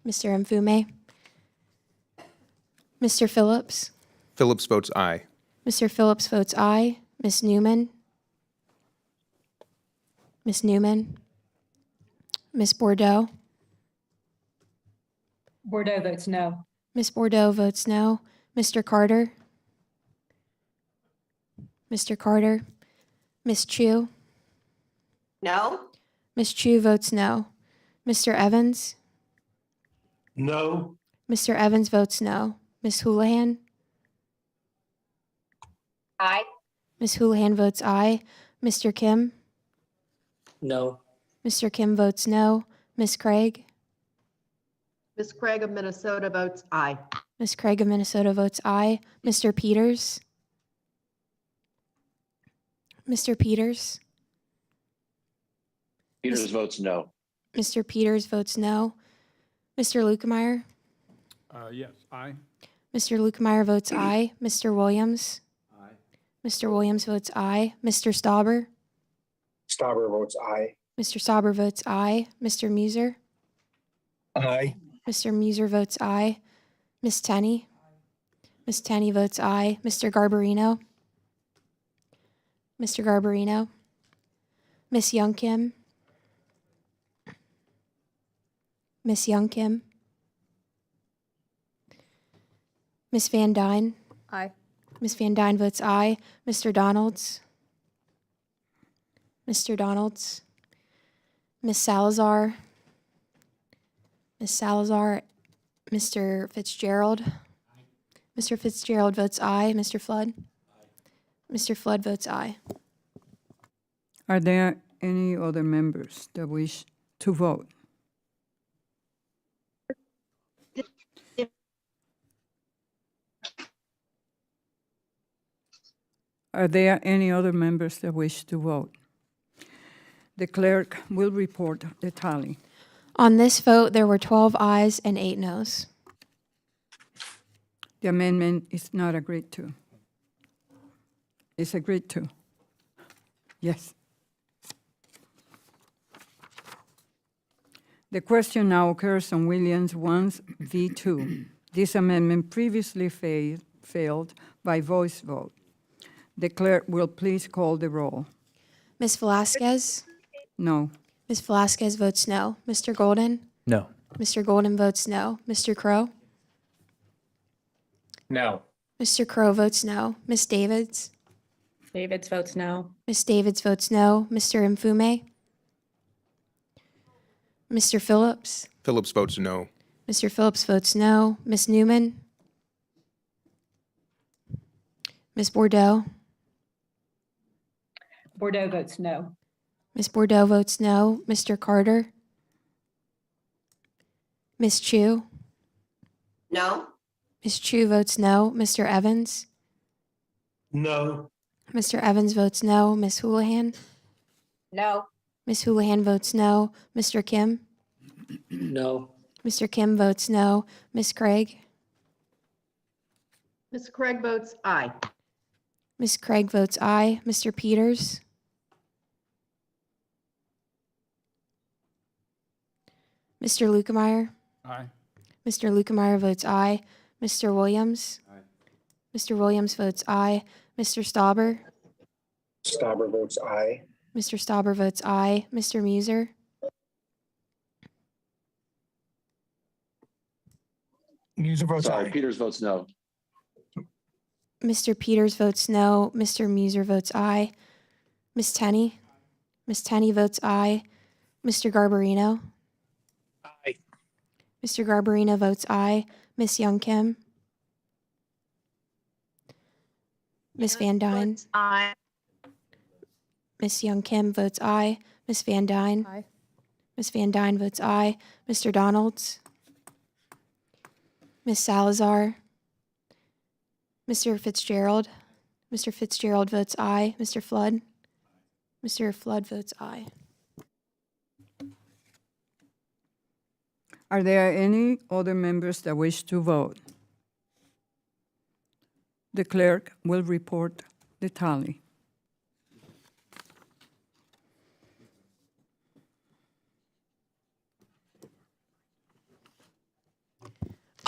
Mr. Mfume? Mr. Phillips? Phillips votes aye. Mr. Phillips votes aye. Ms. Newman? Ms. Newman? Ms. Bordeaux? Bordeaux votes no. Ms. Bordeaux votes no. Mr. Carter? Mr. Carter? Ms. Chu? No? Ms. Chu votes no. Mr. Evans? No. Mr. Evans votes no. Ms. Houlihan? Aye. Ms. Houlihan votes aye. Mr. Kim? No. Mr. Kim votes no. Ms. Craig? Ms. Craig of Minnesota votes aye. Ms. Craig of Minnesota votes aye. Mr. Peters? Mr. Peters? Peters votes no. Mr. Peters votes no. Mr. Lukemeyer? Yes, aye. Mr. Lukemeyer votes aye. Mr. Williams? Aye. Mr. Williams votes aye. Mr. Stauber? Stauber votes aye. Mr. Stauber votes aye. Mr. Muser? Aye. Mr. Muser votes aye. Ms. Tenney? Ms. Tenney votes aye. Mr. Garbarino? Mr. Garbarino? Ms. Young Kim? Ms. Young Kim? Ms. Van Dyne? Aye. Ms. Van Dyne votes aye. Mr. Donalds? Mr. Donalds? Ms. Salazar? Ms. Salazar? Mr. Fitzgerald? Mr. Fitzgerald votes aye. Mr. Flood? Mr. Flood votes aye. Are there any other members that wish to vote? Are there any other members that wish to vote? The clerk will report the tally. On this vote, there were 12 ayes and 8 noes. The amendment is not agreed to. It's agreed to. Yes. The question now occurs on Williams 1v2. This amendment previously failed by voice vote. The clerk will please call the roll. Ms. Velasquez? No. Ms. Velasquez votes no. Mr. Golden? No. Mr. Golden votes no. Mr. Crow? No. Mr. Crow votes no. Ms. Davids? Davids votes no. Ms. Davids votes no. Mr. Mfume? Mr. Phillips? Phillips votes no. Mr. Phillips votes no. Ms. Newman? Ms. Bordeaux? Bordeaux votes no. Ms. Bordeaux votes no. Mr. Carter? Ms. Chu? No? Ms. Chu votes no. Mr. Evans? No. Mr. Evans votes no. Ms. Houlihan? No. Ms. Houlihan votes no. Mr. Kim? No. Mr. Kim votes no. Ms. Craig? Ms. Craig votes aye. Ms. Craig votes aye. Mr. Peters? Mr. Lukemeyer? Aye. Mr. Lukemeyer votes aye. Mr. Williams? Aye. Mr. Williams votes aye. Mr. Stauber? Stauber votes aye. Mr. Stauber votes aye. Mr. Muser? Muser votes Sorry, aye. Peters votes no. Mr. Peters votes no. Mr. Muser votes aye. Ms. Tenney? Ms. Tenney votes aye. Mr. Garbarino? Aye. Mr. Garbarino votes aye. Ms. Young Kim? Ms. Van Dyne? Aye. Ms. Young Kim votes aye. Ms. Van Dyne? Aye. Ms. Van Dyne votes aye. Mr. Donalds? Ms. Salazar? Mr. Fitzgerald? Mr. Fitzgerald votes aye. Mr. Flood? Mr. Flood votes aye. Are there any other members that wish to vote? The clerk will report the tally.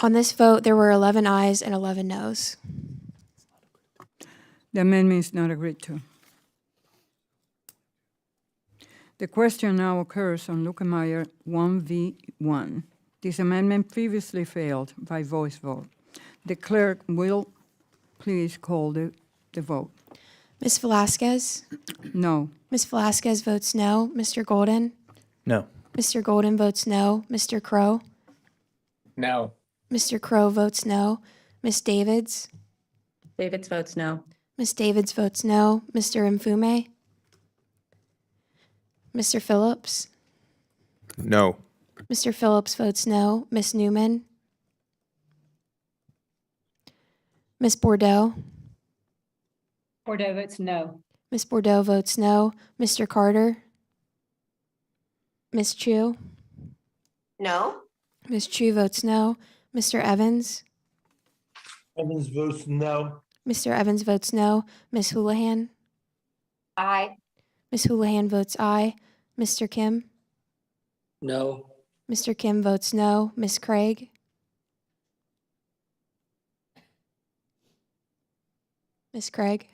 On this vote, there were 11 ayes and 11 noes. The amendment is not agreed to. The question now occurs on Lukemeyer 1v1. This amendment previously failed by voice vote. The clerk will please call the vote. Ms. Velasquez? No. Ms. Velasquez votes no. Mr. Golden? No. Mr. Golden votes no. Mr. Crow? No. Mr. Crow votes no. Ms. Davids? Davids votes no. Ms. Davids votes no. Mr. Mfume? Mr. Phillips? No. Mr. Phillips votes no. Ms. Newman? Ms. Bordeaux? Bordeaux votes no. Ms. Bordeaux votes no. Mr. Carter? Ms. Chu? No. Ms. Chu votes no. Mr. Evans? Evans votes no. Mr. Evans votes no. Ms. Houlihan? Aye. Ms. Houlihan votes aye. Mr. Kim? No. Mr. Kim votes no. Ms. Craig? Ms. Craig?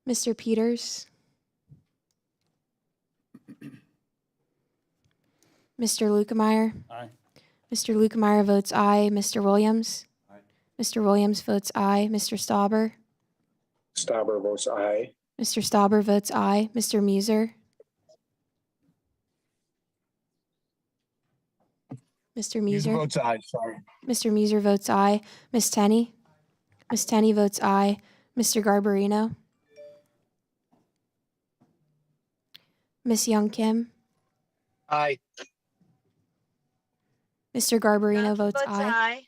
Mr. Peters? Mr. Lukemeyer? Aye. Mr. Lukemeyer votes aye. Mr. Williams? Aye. Mr. Williams votes aye. Mr. Stauber? Stauber votes aye. Mr. Stauber votes aye. Mr. Muser? Mr. Muser? Votes aye, sorry. Mr. Muser votes aye. Ms. Tenney? Ms. Tenney votes aye. Mr. Garbarino? Ms. Young Kim? Aye. Mr. Garbarino votes aye.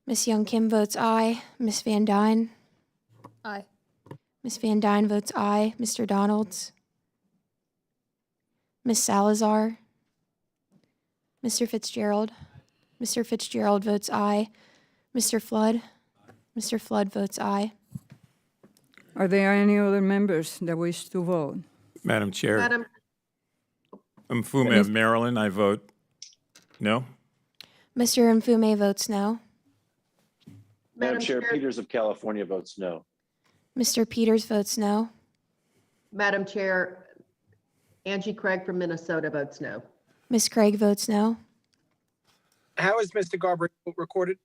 Ms. Young Kim votes aye. Ms. Van Dyne? Aye. Ms. Van Dyne votes aye. Mr. Donalds? Ms. Salazar? Mr. Fitzgerald? Mr. Fitzgerald votes aye. Mr. Flood? Mr. Flood votes aye. Are there any other members that wish to vote? Madam Chair, Madam, Mfume of Maryland, I vote no. Mr. Mfume votes no. Madam Chair, Peters of California votes no. Mr. Peters votes no. Madam Chair, Angie Craig from Minnesota votes no. Ms. Craig votes no. How is Mr. Garber recorded?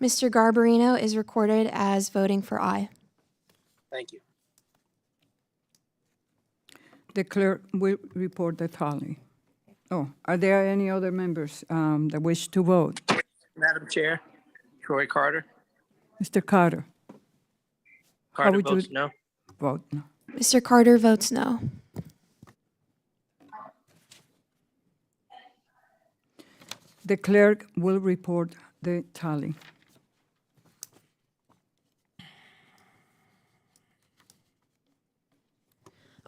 Mr. Garbarino is recorded as voting for aye. Thank you. The clerk will report the tally. Oh, are there any other members that wish to vote? Madam Chair, Troy Carter. Mr. Carter? Carter would you- votes no. Vote no. Mr. Carter votes no. The clerk will report the tally.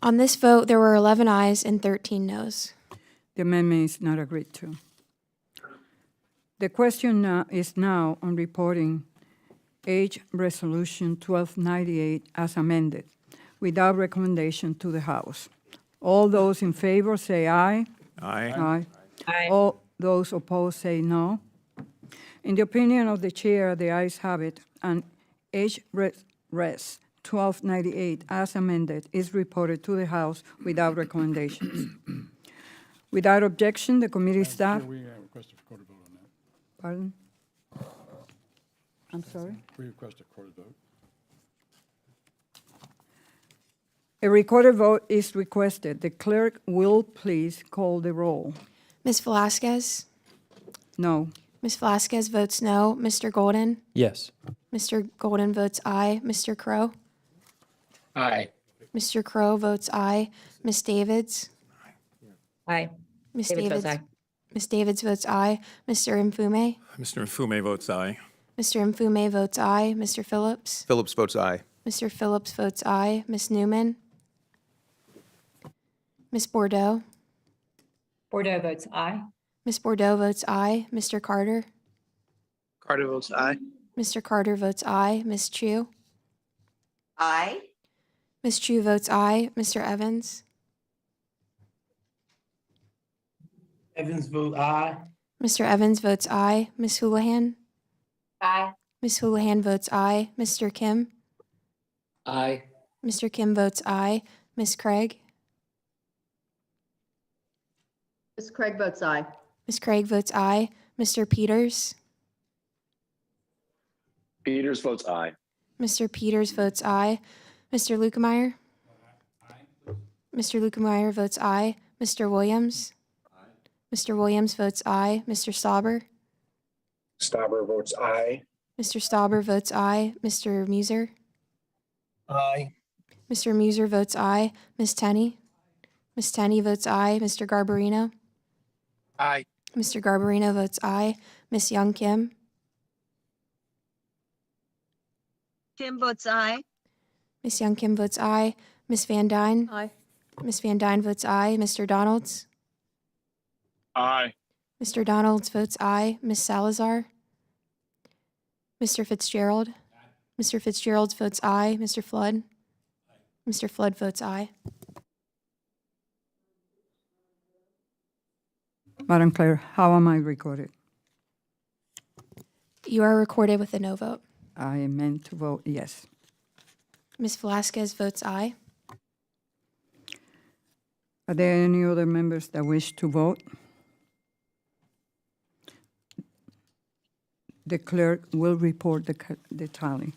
On this vote, there were 11 ayes and 13 noes. The amendment is not agreed to. The question now is now on reporting H Resolution 1298 as amended, without recommendation to the House. All those in favor say aye. Aye. Aye. All those opposed say no. In the opinion of the chair, the ayes have it, and H Res 1298 as amended is reported to the House without recommendations. Without objection, the committee staff. We request a recorded vote on that. Pardon? I'm sorry? We request a recorded vote. A recorded vote is requested. The clerk will please call the roll. Ms. Velasquez? No. Ms. Velasquez votes no. Mr. Golden? Yes. Mr. Golden votes aye. Mr. Crow? Aye. Mr. Crow votes aye. Ms. Davids? Aye. Ms. Davids votes Davids? aye. Ms. Davids votes aye. Mr. Mfume? Mr. Mfume votes aye. Mr. Mfume votes aye. Mr. Phillips? Phillips votes aye. Mr. Phillips votes aye. Ms. Newman? Ms. Bordeaux? Bordeaux votes aye. Ms. Bordeaux votes aye. Mr. Carter? Carter votes aye. Mr. Carter votes aye. Ms. Chu? Aye. Ms. Chu votes aye. Mr. Evans? Evans vote aye. Mr. Evans votes aye. Ms. Houlihan? Aye. Ms. Houlihan votes aye. Mr. Kim? Aye. Mr. Kim votes aye. Ms. Craig? Ms. Craig votes aye. Ms. Craig votes aye. Mr. Peters? Peters votes aye. Mr. Peters votes aye. Mr. Lukemeyer? Mr. Lukemeyer votes aye. Mr. Williams? Mr. Williams votes aye. Mr. Stauber? Stauber votes aye. Mr. Stauber votes aye. Mr. Muser? Aye. Mr. Muser votes aye. Ms. Tenney? Ms. Tenney votes aye. Mr. Garbarino? Aye. Mr. Garbarino votes aye. Ms. Young Kim? Kim votes aye. Ms. Young Kim votes aye. Ms. Van Dyne? Aye. Ms. Van Dyne votes aye. Mr. Donalds? Aye. Mr. Donalds votes aye. Ms. Salazar? Mr. Fitzgerald? Mr. Fitzgerald votes aye. Mr. Flood? Mr. Flood votes aye. Madam Clerk, how am I recorded? You are recorded with a no vote. I am meant to vote yes. Ms. Velasquez votes aye. Are there any other members that wish to vote? The clerk will report the tally.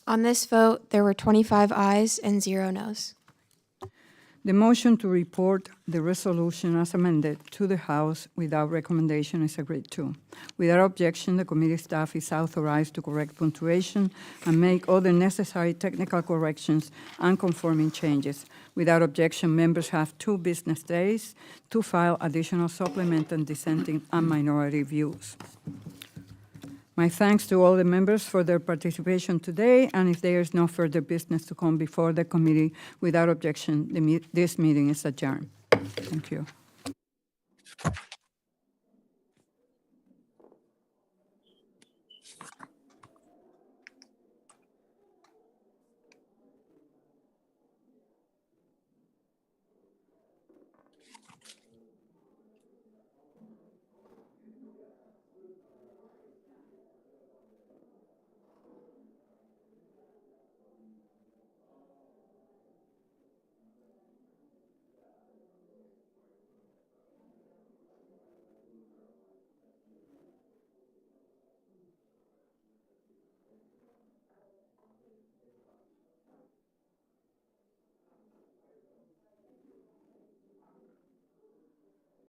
On this vote, there were 25 ayes and 0 noes. The motion to report the resolution as amended to the House without recommendation is agreed to. Without objection, the committee staff is authorized to correct punctuation and make other necessary technical corrections and conforming changes. Without objection, members have 2 business days to file additional supplement and dissenting and minority views. My thanks to all the members for their participation today, and if there is no further business to come before the committee, without objection, this meeting is adjourned. Thank you.